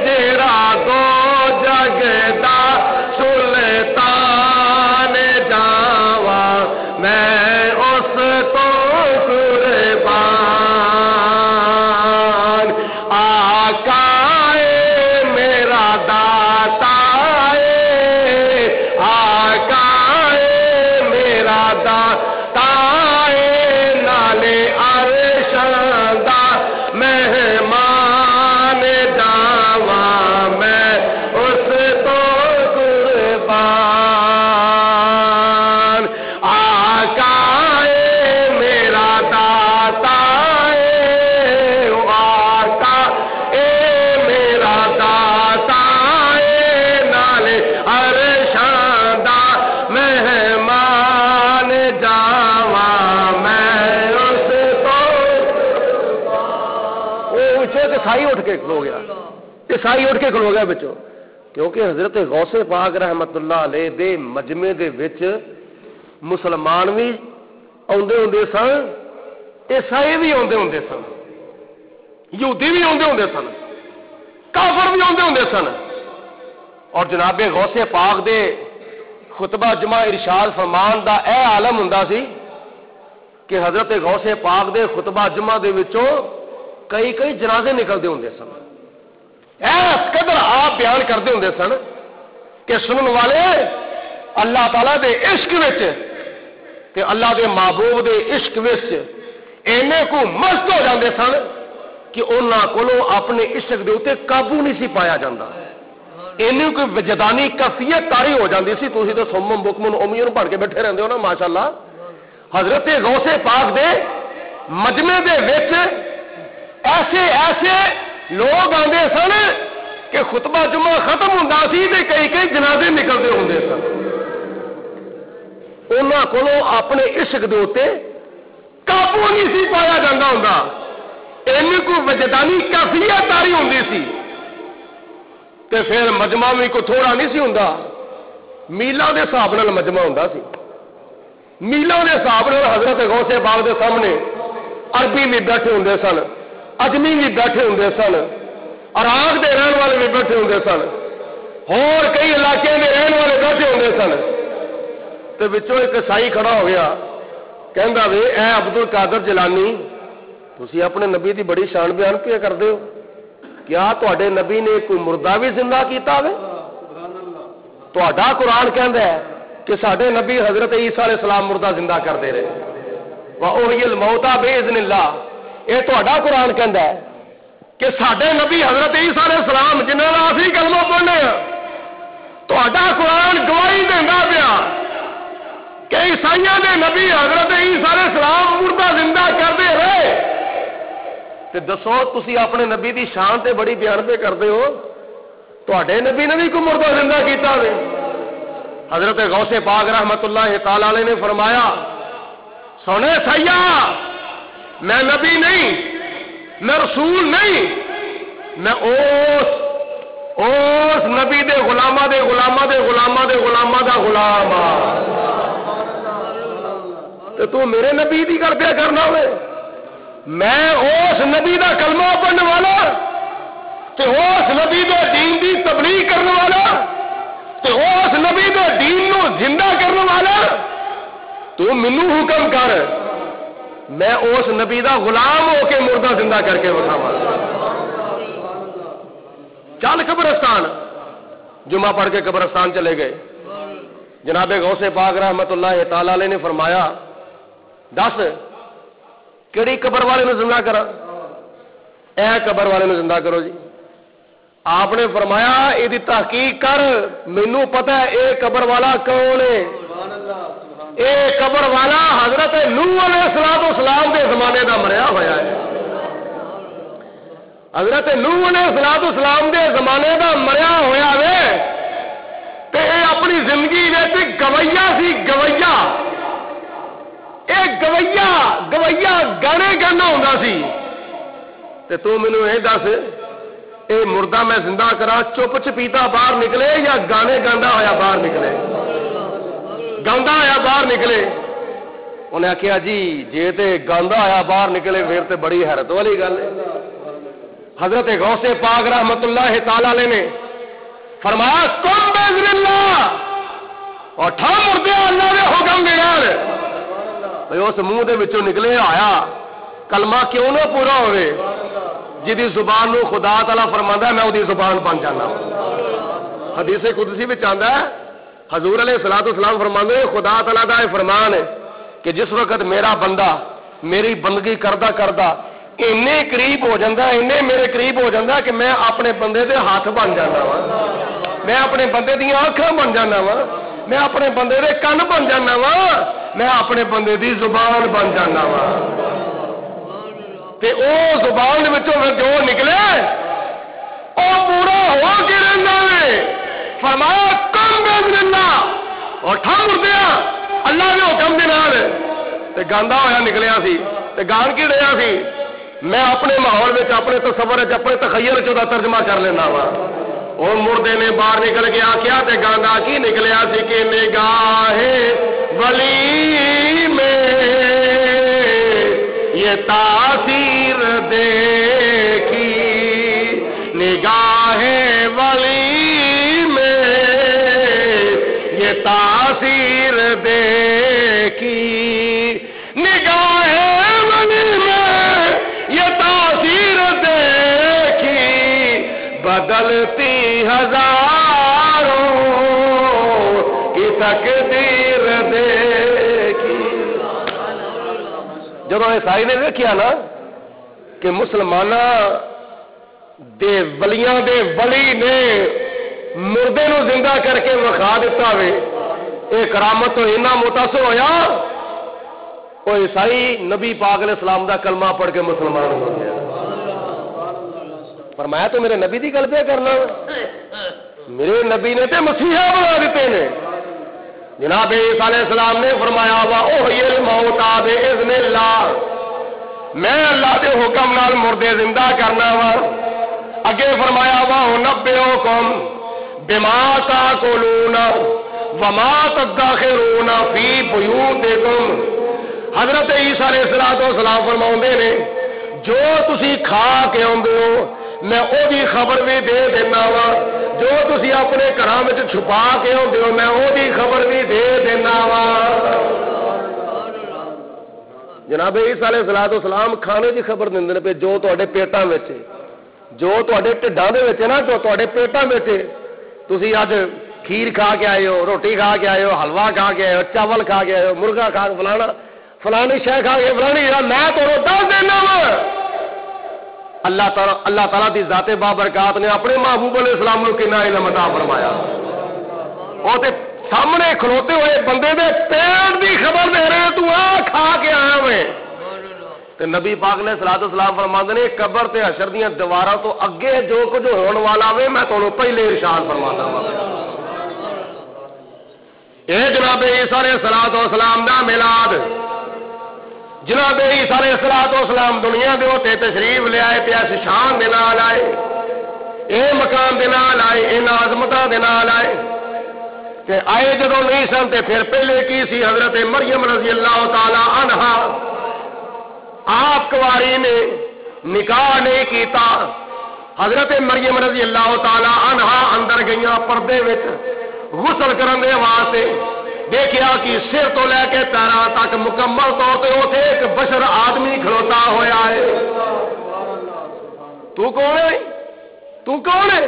جیڑا دو جگ دا سلطان جاوا میں اس تو قربان۔ آقا میرا داتا آقا میرا داتا نالے عرش دا مہمان جاوا میں اس تو قربان۔ آقا میرا داتا آقا میرا داتا نالے عرش دا مہمان جاوا میں اس تو اونچے عیسائی اٹھ کے کھلو گیا، عیسائی اٹھ کے کھلو گیا بچوں، کیونکہ حضرت غوث پاک رحمت اللہ علیہ دے مجمع دے وچ مسلمان بھی آندے ہوندے سن، عیسائی بھی آندے ہوندے سن، یہودی بھی آندے ہوندے سن، کافر بھی آندے ہوندے سن، اور جناب غوث پاک دے خطبہ جمع ارشاد فرمان دا اے عالم ہوندا سی کہ حضرت غوث پاک دے خطبہ جمع دے وچوں کئی جنازے نکلتے ہوندے سن، اس قدر آپ بیان کرتے ہوندے سن کہ سنن والے اللہ تعالیٰ دے عشق وچ تے اللہ دے محبوب دے عشق وچ اینے کو مست ہو جاندے سن کہ انہاں کولوں اپنے عشق دے اوتے قابو نہیں سی پایا جاندا، اینے کوئی وجدانی کیفیت طاری ہو جاندی سی۔ تسی تے سمم بکمن امیون پڑھ کے بیٹھے رہندے ہو نا ماشاءاللہ۔ حضرت غوث پاک دے مجمع دے وچ ایسے لوگ آندے سن کہ خطبہ جمعہ ختم ہوندا سی تے کئی جنازے نکلتے ہوندے سن، انہاں کولوں اپنے عشق دے اوتے قابو نہیں سی پایا جاندا ہوندا، اینی کوئی وجدانی کیفیت طاری ہوندی سی۔ تے پھر مجمع بھی کوئی تھوڑا نہیں سی ہوندا، میلاں دے حساب نال مجمع ہوندا سی، میلاں دے حساب نال حضرت غوث پاک دے سامنے عربی بھی بیٹھے ہوندے سن، اجمی بھی بیٹھے ہوندے سن، عراق دے رہن والے بھی بیٹھے ہوندے سن، اور کئی علاقے دے رہن والے بیٹھے ہوندے سن۔ تے وچوں ایک عیسائی کھڑا ہو گیا، کہندا وے اے عبد القادر جیلانی تسی اپنے نبی دی بڑی شان بیان پہ کردے ہو، کیا تواڈے نبی نے کوئی مردہ بھی زندہ کیتا ہوئے؟ تواڈا قرآن کہندا ہے کہ ساڈے نبی حضرت عیسیٰ علیہ السلام مردہ زندہ کردے رہے، وَأُحْيِي الْمَوْتَىٰ بِإِذْنِ اللَّهِ، یہ تواڈا قرآن کہندا ہے کہ ساڈے نبی حضرت عیسیٰ علیہ السلام جنہاں دا اسی کلمہ پڑھنے ہیں، تواڈا قرآن گواہی دیندا پیا کہ عیسائیاں دے نبی حضرت عیسیٰ علیہ السلام مردہ زندہ کردے رہے، تے دسو تسی اپنے نبی دی شان تے بڑی بیان پہ کردے ہو، تواڈے نبی نے بھی کوئی مردہ زندہ کیتا ہوئے؟ حضرت غوث پاک رحمت اللہ تعالی علیہ نے فرمایا سونے سیاح میں نبی نہیں، میں رسول نہیں، میں اس نبی دے غلامہ دے غلامہ دے غلامہ دے غلامہ دا غلام ہاں، تو میرے نبی دی کر پیا کرنا ہوئے؟ میں اس نبی دا کلمہ پڑھنے والا تے اس نبی دے دین دی تبلیغ کرنے والا تے اس نبی دے دین نو زندہ کرنے والا، تو مینوں حکم کر میں اس نبی دا غلام ہو کے مردہ زندہ کر کے بٹھاواں. چل قبرستان. جمعہ پڑھ کے قبرستان چلے گئے. جناب غوث پاک رحمت اللہ تعالی علیہ نے فرمایا دس کیڑی قبر والے نو زندہ کرا؟ اے قبر والے نو زندہ کرو جی. آپ نے فرمایا یہ تحقیق کر, مینوں پتہ ہے اے قبر والا کون ہے. اے قبر والا حضرت نوح علیہ السلام کے زمانے دا مریا ہویا ہے. حضرت نوح علیہ السلام کے زمانے دا مریا ہویا وے تے اے اپنی زندگی وچ گویا سی. گویا اے گویا گانے گانا ہوندا سی. تے تو مینوں اے دس اے مردہ میں زندہ کرا چپ چپیتا باہر نکلے یا گانے گاندا ہویا باہر نکلے؟ گاؤندا ہویا باہر نکلے. انہیں آخیا جی جے تے گاؤندا ہویا باہر نکلے پھر تے بڑی حیرت والی گل ہے. حضرت غوث پاک رحمت اللہ تعالی علیہ نے فرمایا کم باذن اللہ اور ٹھا مردے اللہ دے حکم دے نال بھئی اس منہ دے وچوں نکلے آیا کلمہ کیوں نہ پورا ہوئے جدی زبان نو خدا تعالی فرماندا ہے میں اودی زبان بن جانا. حدیث قدسی وچ آندا ہے حضور علیہ الصلوۃ والسلام فرماندے ہیں خدا تعالی دا یہ فرمان ہے کہ جس وقت میرا بندہ میری بندگی کردا کردا اینے قریب ہو جاندہ ہے, اینے میرے قریب ہو جاندہ ہے کہ میں اپنے بندے دے ہاتھ بن جانا وا, میں اپنے بندے دی آنکھاں بن جانا وا, میں اپنے بندے دے کن بن جانا وا, میں اپنے بندے دی زبان بن جانا وا. تے او زبان وچوں جو نکلے او پورا ہو کے رہندا ہے. فرمایا کم باذن اللہ اور ٹھا مردیا اللہ کے حکم دے نال تے گاندا ہویا نکلیا سی. تے گان کی رہیا سی میں اپنے ماحول وچ اپنے تصور وچ اپنے تخیل وچ دا ترجمہ کر لینا وا. او مردے نے باہر نکل کے آکھیا تے گاندا کی نکلیا سی کہ نگاہ ولی میں یہ تاثیر دیکھی, نگاہ ولی میں یہ تاثیر دیکھی, نگاہ ولی میں یہ تاثیر دیکھی, بدلتی ہزاروں کی تقدیر دیکھی. جب عیسائی نے دیکھا نا کہ مسلمانہ دے ولیاں دے ولی نے مردے نو زندہ کر کے وکھا دیتا ہوئے اے کرامت تو اتنا متاثر ہویا وہ عیسائی نبی پاک علیہ السلام دا کلمہ پڑھ کے مسلمان ہو گیا. فرمایا تو میرے نبی دی گل پہ کرنا, میرے نبی نے تے مسیحا بنا دیتے نے. جناب عیسیٰ علیہ السلام نے فرمایا وا اوحی الموتى باذن اللہ, میں اللہ دے حکم نال مردے زندہ کرنا وا. اگے فرمایا وا انبئکم بما تاکلون وما تدخرون فی بیوتکم. حضرت عیسیٰ علیہ السلام فرماؤندے نے جو تسی کھا کے آندے ہو میں او دی خبر بھی دے دینا وا, جو تسی اپنے گھراں وچ چھپا کے آندے ہو میں او دی خبر بھی دے دینا وا. جناب عیسیٰ علیہ السلام کھانے دی خبر دیندے نے پہ جو تواڈے پیٹاں وچ جو تواڈے ٹھڈاں دے وچ نا جو تواڈے پیٹاں وچ تسی اج کھیر کھا کے آئے ہو, روٹی کھا کے آئے ہو, حلوہ کھا کے آئے ہو, چاول کھا کے آئے ہو, مرغا کھا کے فلانی شے کھا کے فلانی میں تو دس دینا وا. اللہ تعالیٰ دی ذات بابرکات نے اپنے محبوب علیہ السلام کو کنا علم عطا فرمایا. وہ تے سامنے کھلوتے ہوئے بندے دے پیٹ دی خبر دے رہے تو آ کھا کے آیا ہوئے. تے نبی پاک نے صلوات والسلام فرماندے نے قبر تے حشر دیاں دیواراں تو اگے جو کچھ ہون والا ہوئے میں تانوں پہلے ارشاد فرماتا ہوں. اے جناب عیسیٰ علیہ السلام دا میلاد, جناب عیسیٰ علیہ السلام دنیا دے ہوتے تشریف لے آئے تے اس شان دے نال آئے, اے مقام دے نال آئے, ان عظمتاں دے نال آئے. تے آئے جدوں نہیں سن تے پھر پہلے کی سی حضرت مریم رضی اللہ تعالی عنہا, آپ کواری نے نکاح نہیں کیتا. حضرت مریم رضی اللہ تعالی عنہا اندر گئیاں پردے وچ غسل کرن دے واسطے, دیکھیا کہ سر تو لے کے پیراں تک مکمل طور تے اوتھے ایک بشر آ تو کون ہے؟ تو کون ہے؟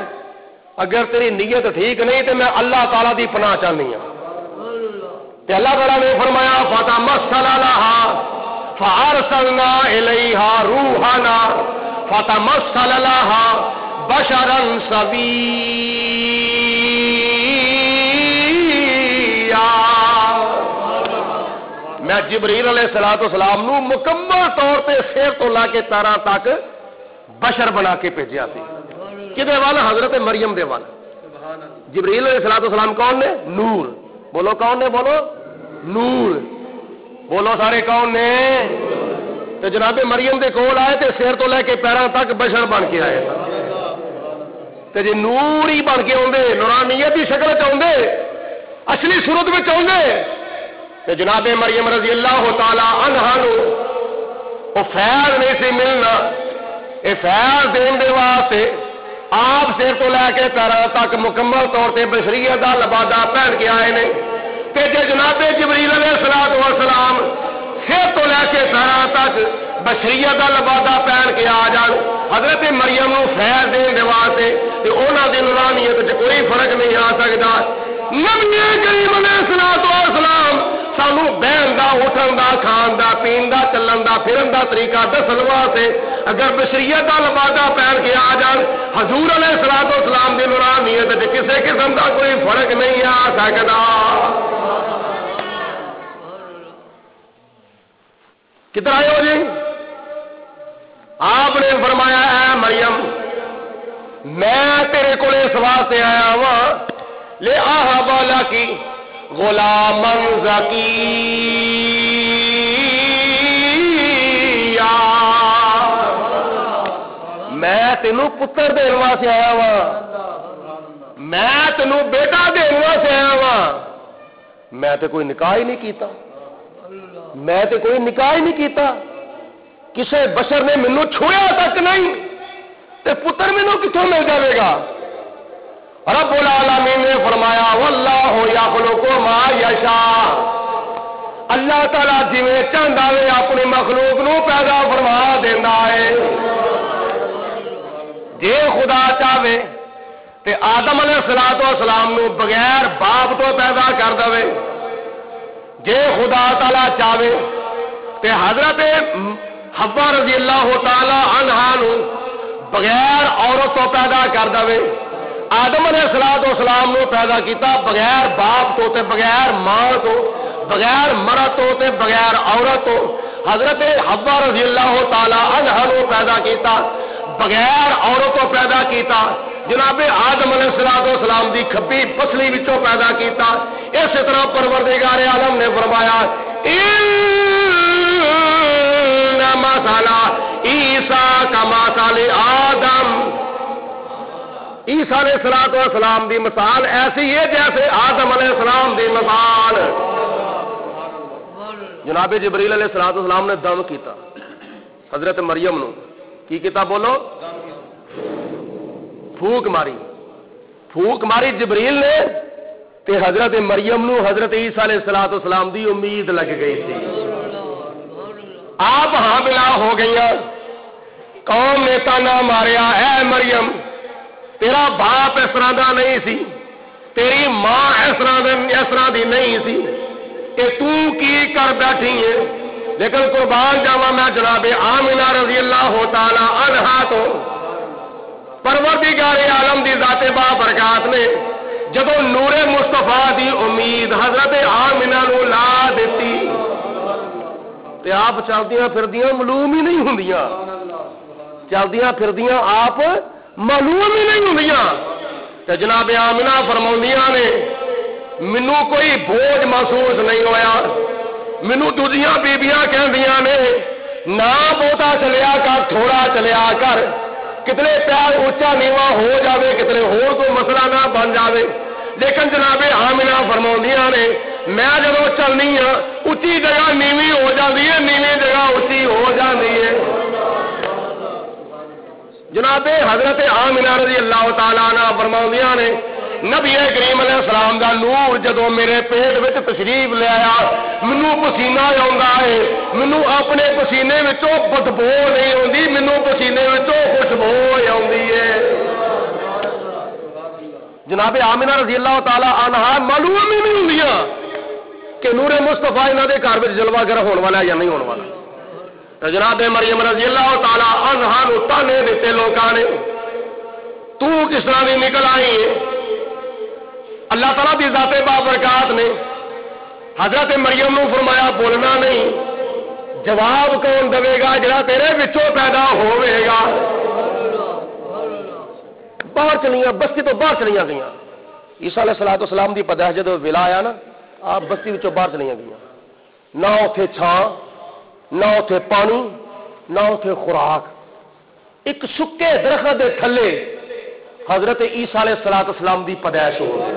اگر تیری نیت ٹھیک نہیں تو میں اللہ تعالیٰ دی پناہ چاہنی ہوں. تے اللہ تعالیٰ نے فرمایا فتمثل لها فارسلنا الیہا روحنا فتمثل لها بشرا سویا. میں جبریل علیہ الصلوۃ والسلام نو مکمل طور پہ سر تو لا کے پیراں تک بشر بنا کے بھیجیا سی. کدے وال؟ حضرت مریم دے وال. جبریل علیہ الصلوۃ والسلام کون نے؟ نور. بولو کون نے؟ بولو نور. بولو سارے کون نے؟ تو جناب مریم دے کول آئے تے سر تو لے کے پیراں تک بشر بن کے آئے. تے جی نور ہی بن کے آندے، نورانیت کی شکل چ آندے، اصلی صورت وچ آندے، تے جناب مریم رضی اللہ تعالی عنہا نو او فیض نہیں سی ملنا. اے فیض دین دے واسطے آپ سر تو لے کے پیراں تک مکمل طور تے بشریت دا لبادہ پہن کے آئے نے. تے جے جناب جبریل علیہ الصلوۃ والسلام سر تو لے کے پیراں تک بشریت دا لبادہ پہن کے آ جان حضرت مریم نو فیض دین دے واسطے تے انہاں دی نورانیت وچ کوئی فرق نہیں آ سکدا. نبی کریم علیہ الصلوۃ والسلام سانو بہن دا، اٹھن دا، کھان دا، پین دا، چلن دا، پھرن دا طریقہ دسن واسطے اگر بشریت دا لبادہ پہن کے آ جان حضور علیہ الصلوۃ والسلام دی نورانیت وچ کسے قسم دا کوئی فرق نہیں آ سکدا. کدھر آئے ہو جی؟ آپ نے فرمایا اے مریم میں تیرے کو اس واسطے آیا ہوں لے اہب لکی غلاما زکیا، میں تینوں پتر دین واسطے آیا ہوں، میں تینوں بیٹا دین واسطے آیا ہوں. میں تے کوئی نکاح ہی نہیں کیتا، میں تے کوئی نکاح ہی نہیں کیتا، کسے بشر نے مینوں چھویا تک نہیں، تے پتر مینوں کتوں مل جائے گا؟ رب العالمین نے فرمایا واللہ یخلق ما یشاء، اللہ تعالیٰ جویں چاہندا ہے اپنی مخلوق نو پیدا فرما دیندا ہے. جے خدا چاہے تے آدم علیہ الصلوۃ والسلام نو بغیر باپ تو پیدا کر دے. جے خدا تعالیٰ چاہے تے حضرت حوا رضی اللہ تعالی عنہا نو بغیر عورت تو پیدا کر دے. آدم علیہ الصلوۃ والسلام نو پیدا کیتا بغیر باپ تو تے بغیر ماں تو، بغیر مرد تو تے بغیر عورت تو. حضرت حوا رضی اللہ تعالی عنہا نو پیدا کیتا بغیر عورت تو پیدا کیتا. جناب آدم علیہ الصلوۃ والسلام دی کھبی پسلی وچوں پیدا کیتا. اس طرح پروردگار عالم نے فرمایا ان مثل عیسیٰ کمثل آدم، عیسیٰ علیہ الصلوۃ والسلام دی مثال ایسی ہے جیسے آدم علیہ السلام دی مثال. جناب جبریل علیہ الصلوۃ والسلام نے دم کیتا حضرت مریم نو. کی کیتا؟ بولو. پھوک ماری، پھوک ماری جبریل نے تے حضرت مریم نو حضرت عیسیٰ علیہ الصلوۃ والسلام دی امید لگ گئی تھی. آپ حاملہ ہو گئی. قوم نے تانا ماریا اے مریم تیرا باپ اس طرح دا نہیں سی، تیری ماں اس طرح دی نہیں سی، کہ تو کی کر بیٹھی ہے. لیکن قربان جاواں میں جناب آمنہ رضی اللہ تعالی عنہا تو پروردگار عالم دی ذات با برکات نے جدو نور مصطفیٰ دی امید حضرت آمنہ نو لا دیتی تے آپ چلدیاں پھردیاں معلوم ہی نہیں ہوندیاں، چلدیاں پھردیاں آپ معلوم ہی نہیں ہوندیاں. تے جناب آمنہ فرماؤندیاں نے مینوں کوئی بوجھ محسوس نہیں ہویا. مینوں دوجیاں بیبیاں کہندیاں نے نہ بہتا چلیا کر، تھوڑا چلیا کر، کتنے پیر اونچا نیواں ہو جاوے، کتنے ہور کوئی مسئلہ نہ بن جاوے. لیکن جناب آمنہ فرماؤندیاں نے میں جدوں چلنی ہاں اچھی جگہ نیوی ہو جاتی ہے، نیوی جگہ اچھی ہو جاتی ہے. جناب حضرت آمنہ رضی اللہ تعالیٰ عنہ فرماؤندیاں نے نبی کریم علیہ السلام دا نور جدوں میرے پیٹ وچ تشریف لے آیا مینوں پسینہ آوندا ہے. مینوں اپنے پسینے وچوں بدبو نہیں آتی، مینوں پسینے وچوں خوشبو آتی ہے۔ جناب آمنہ رضی اللہ تعالی عنہا معلوم ہی نہیں ہوندیاں کہ نور مصطفیٰ انہاں دے گھر وچ جلوہ گر ہونے والا یا نہیں ہونے والا۔ تو جناب مریم رضی اللہ تعالی عنہا نو تانے دیتے لوکاں نے، تو کس طرح دی نکل آئی ہے؟ اللہ تعالیٰ دی ذات بابرکات نے حضرت مریم نو فرمایا بولنا نہیں، جواب کون دے گا؟ جڑا تیرے وچوں پیدا ہوے گا۔ باہر چلیاں، بستی تو باہر چلیاں گئیاں۔ عیسیٰ علیہ السلام دی پیدائش جدوں ویلا آیا نا، آپ بستی وچوں باہر چلیاں گئیاں، نہ اوتھے چھاں، نہ اوتھے پانی، نہ اوتھے خوراک، ایک سکے درخت دے تھلے حضرت عیسیٰ علیہ السلام دی پیدائش ہو گئی۔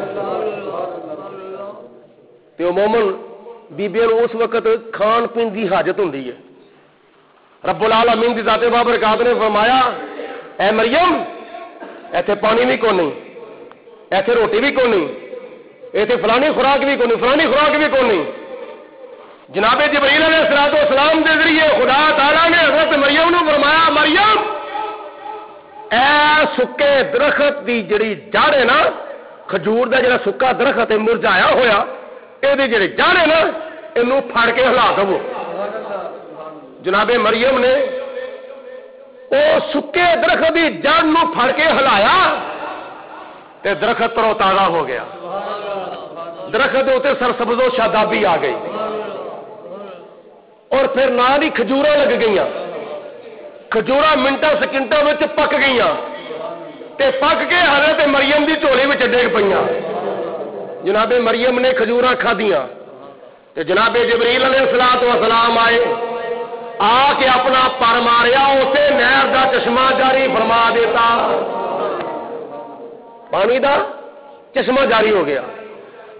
تے عموماً بیبیاں نوں اس وقت کھان پین دی حاجت ہوندی ہے۔ رب العالمین دی ذات بابرکات نے فرمایا اے مریم ایتھے پانی بھی کوئی نہیں، ایتھے روٹی بھی کوئی نہیں، ایتھے فلانی خوراک بھی کوئی نہیں، فلانی خوراک بھی کوئی نہیں۔ جناب جبرائیل علیہ السلام کے ذریعے خدا تعالیٰ نے حضرت مریم نو فرمایا مریم اے سکے درخت دی جڑی جڑ ہے نا، کھجور دا جڑا سکا درخت ہے مرجایا ہویا، اے دی جڑی جڑ ہے نا اینو پھڑ کے ہلا دو۔ جناب مریم نے او سکے درخت دی جڑ نو پھڑ کے ہلایا تے درخت ترو تازہ ہو گیا، درخت دے اوتے سرسبز و شادابی آ گئی، اور پھر نال ہی کھجوراں لگ گئیاں، کھجوراں منٹاں سکنٹاں وچ پک گئیاں تے پک کے حضرت مریم دی جھولی وچ ڈگ پئیاں۔ جناب مریم نے کھجوراں کھادیاں تے جناب جبرائیل علیہ السلام آئے، آ کے اپنا پر ماریا، اسے نہر دا چشمہ جاری فرما دیتا، پانی دا چشمہ جاری ہو گیا۔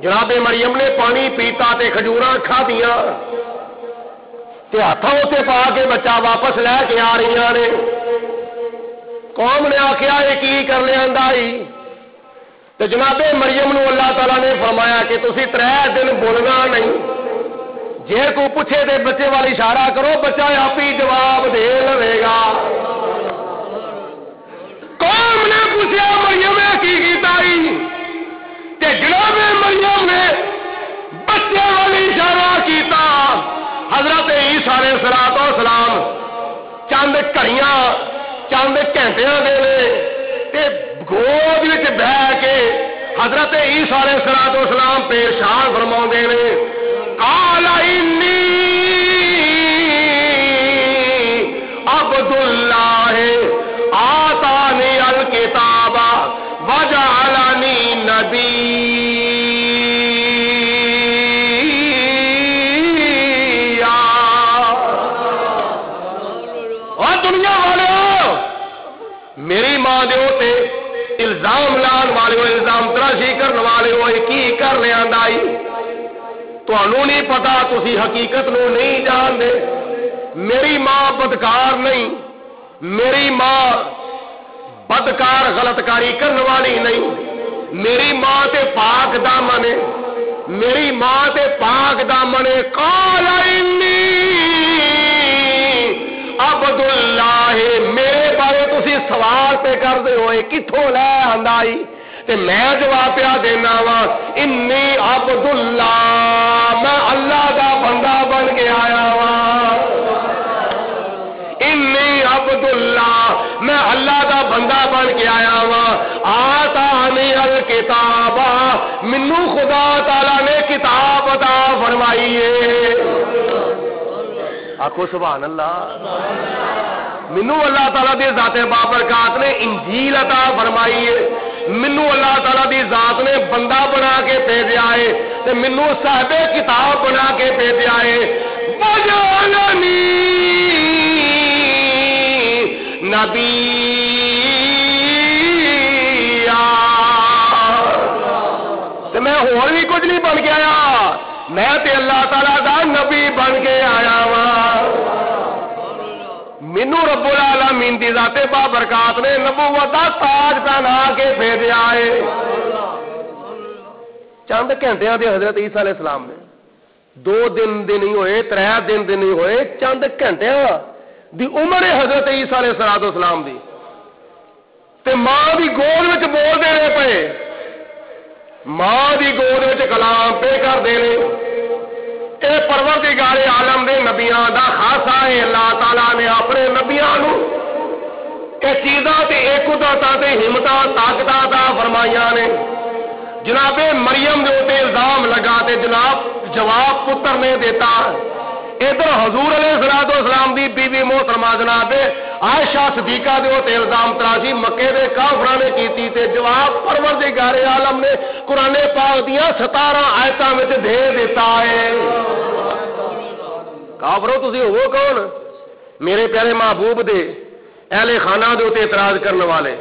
جناب مریم نے پانی پیتا تے کھجوراں کھادیاں تے ہاتھوں تے پا کے بچہ واپس لے کے آ رہی نے۔ قوم نے آخیا یہ کی کر لیا تو جناب مریم نو اللہ تعالیٰ نے فرمایا کہ تسی 3 دن بولنا نہیں، جے کو پوچھے تے بچے والی اشارہ کرو، بچہ آپ ہی جواب دے لے گا۔ قوم نے پوچھا مریم کی تے جناب مریم نے بچے والی اشارہ کیتا۔ حضرت عیسیٰ علیہ السلام چند گھڑیاں چند گھنٹیاں دے تے گود وچ بہ کے حضرت عیسیٰ علیہ السلام پیشان فرماؤں نے، قال انی عبد اللہ آتانی الکتاب وجعلنی نبیا۔ اور دنیا والے میری ماں دے تے الزام لان والے ہو، الزام تراشی کرنے والے ہو، کی کر لیا آئی تانوں نہیں پتا، تسی حقیقت نو نہیں جانتے۔ میری ماں بدکار نہیں، میری ماں بدکار غلط کاری کرنے والی نہیں، میری ماں تے پاک دامن ہے، میری ماں تے پاک دامن ہے۔ قال انی عبد اللہ، میرے بارے تسی سوال پہ کر دے ہوئے کتھوں لے آندائی تے میں جواب پیا دینا وا، انی عبد اللہ، میں اللہ دا بندہ بن کے آیا وا، انی عبد اللہ، میں اللہ دا بندہ بن کے آیا وا، آتانی الکتاب، منو خدا تعالی نے کتاب عطا فرمائی ہے۔ آخو سبحان اللہ۔ منو اللہ تعالیٰ دی ذات بابرکات نے انجیل عطا فرمائی ہے، منو اللہ تعالیٰ دی ذات نے بندہ بنا کے بھیجا ہے تے منو صاحب کتاب بنا کے بھیجا ہے۔ وجعلنی نبیا، تے میں اور بھی کچھ نہیں بن کے آیا، میں تے اللہ تعالیٰ دا نبی بن کے آیا وا۔ مینو رب العالمین دی ذات بابرکات نے نبوت دا تاج پہنا کے بھیجا ہے۔ چند گھنٹیاں دے حضرت عیسیٰ علیہ السلام نے 2 دن دی نہیں ہوئے 3 دن دی نہیں ہوئے چند گھنٹیاں دی عمر ہے حضرت عیسیٰ علیہ السلام دی تے ماں دی گود وچ بول دے رہے پے ماں دی گود وچ کلام پہ کر دے رہے اے پروردگار عالم دے نبیاں دا خاصا ہے اللہ تعالیٰ نے اپنے نبیاں نو اے چیزاں تے اے قدرتاں تے ہمتاں طاقتاں عطا فرمائیاں نے جناب مریم دے اوتے الزام لگا تے جناب جواب پتر نے دیتا ادھر حضور علیہ السلام دی بیوی محترمہ جناب عائشہ صدیقہ دے اوتے الزام تراشی مکے دے کافراں نے کیتی تے جواب پروردگار عالم نے قرآن پاک دیاں 17 آیتاں وچ دے دیتا ہے کافرو تسی ہو کون میرے پیارے محبوب دے اہل خانہ دے اوتے اعتراض کرنے والے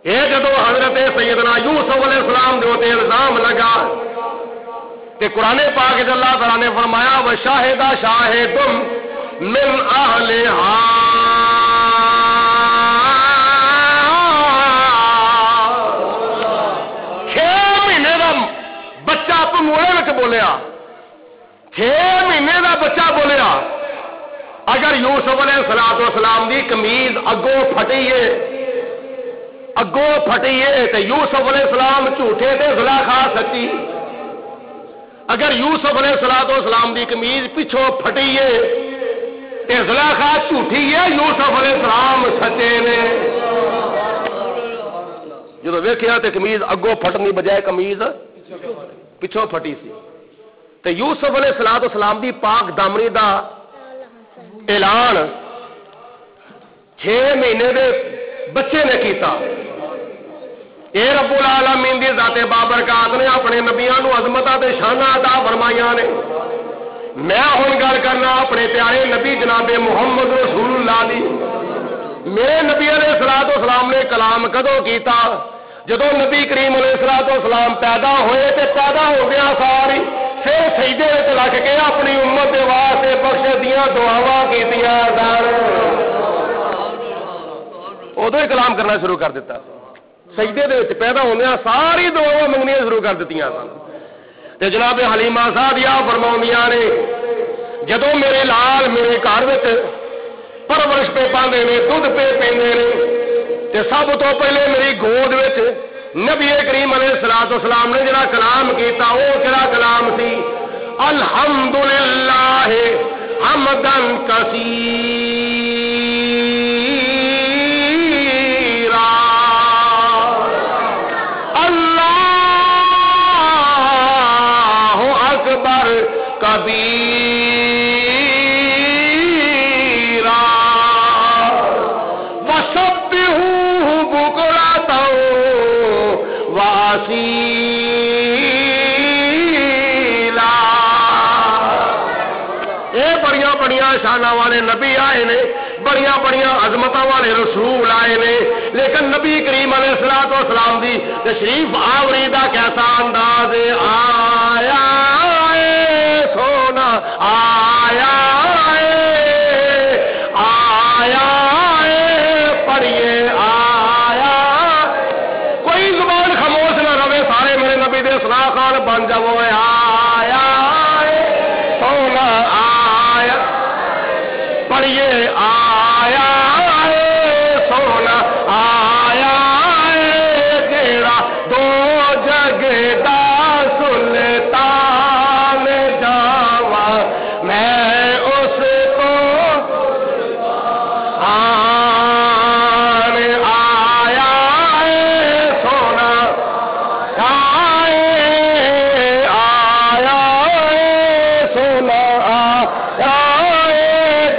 یہ جدو حضرت سیدنا یوسف علیہ السلام دے اوتے الزام لگا کہ قرآن پاک اللہ تعالیٰ نے فرمایا وشاہدہ شاہدم من اہلہا 6 مہینے دا بچہ پنگوڑے وچ بولیا 6 مہینے دا بچہ بولیا اگر یوسف علیہ السلام دی قمیض اگوں پھٹی ہے تے یوسف علیہ السلام جھوٹے تے زلیخا سچی اگر یوسف علیہ السلام دی قمیض پچھوں پھٹی ہے تے زلیخا جھوٹی ہے یوسف علیہ السلام سچے نے جدو ویکھیا تے قمیض اگوں پھٹنی بجائے قمیض پچھوں پھٹی سی تے یوسف علیہ السلام دی پاک دامنی دا اعلان 6 مہینے دے بچے نے کیتا اے رب العالمین دی ذات بابرکات نے اپنے نبیاں نو عظمتاں تے شاناں عطا فرمائیاں نے میں ہن گل کرنا اپنے پیارے نبی جناب محمد رسول اللہ دی میرے نبی علیہ السلام نے کلام کدوں کیتا جدوں نبی کریم علیہ السلام پیدا ہوئے تے پیدا ہو گیا ساری پھر سجدے وچ لگ کے اپنی امت دے واسطے بخش دیاں دعاواں کیتیاں ادو ہی کلام کرنا شروع کر دیتا سجدے دے وچ پیدا ہوندیاں ساری دعاواں منگنیاں شروع کر دتیاں سن تے جناب حلیمہ سعدیہ فرماؤندیاں نے جدوں میرے لال میرے گھر وچ پرورش پہ پاندے نے دودھ پہ پیندے نے تے سب تو پہلے میری گود وچ نبی کریم علیہ السلام نے جڑا کلام کیتا وہ کہڑا کلام سی الحمدللہ حمدن کثیرا اللہ اکبر کبیرا وسبحوہ بکرۃ واسیلا اے بڑیاں شاناں والے نبی آئے نے بڑیاں عظمتاں والے رسول آئے نے لیکن نبی کریم علیہ السلام دی تشریف آوری دا کیسا انداز آیا اے سونا آیا اے پڑھیے آیا کوئی زبان خاموش نہ رہے سارے میرے نبی دے سنا خان بن جاؤ آیا سونا آیا پڑھیے آیا سونا آیا جیڑا دو جگ دا سلطان جاوا میں اس کو آیا سونا آیا سونا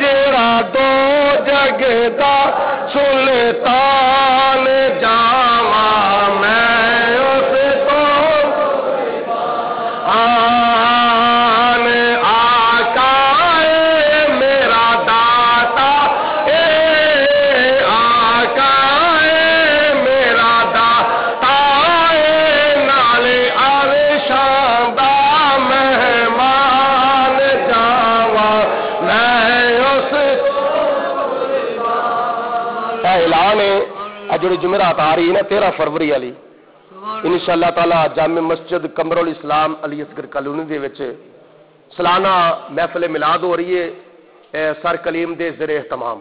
جیڑا دو جگ دا سلطان جاوا میں اس کو آقا میرا داتا آقا میرا داتا نالے عرشاں دا مہمان جاوا میں اس اعلان ہے جڑی جمعرات آ رہی ہے نا 13 فروری والی انشاءاللہ تعالی جامع مسجد قمر الاسلام علی اصغر کالونی دے وچ سالانہ محفل میلاد ہو رہی ہے سر کلیم دے زیر اہتمام۔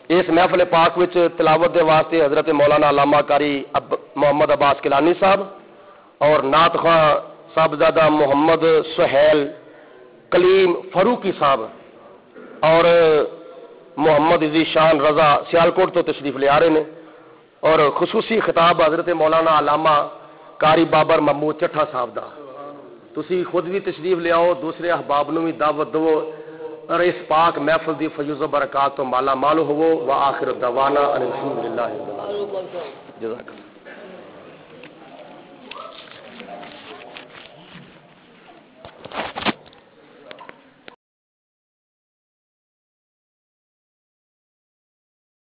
اس محفل پاک وچ تلاوت دے واسطے حضرت مولانا علامہ قاری محمد عباس کیلانی صاحب اور نعت خواں صاحبزادہ محمد سہیل کلیم فاروقی صاحب اور محمد عزیز شان رضا سیالکوٹ تو تشریف لے آ رہے ہیں، اور خصوصی خطاب حضرت مولانا علامہ قاری بابر محمود چٹھا صاحب دا۔ تسی خود بھی تشریف لے آؤ، دوسرے احباب نو بھی دعوت دو، اور اس پاک محفل دی فیض و برکات تو مالا مال ہوو۔ وآخر دعوانا ان الحمدللہ رب العالمین۔ جزاک اللہ۔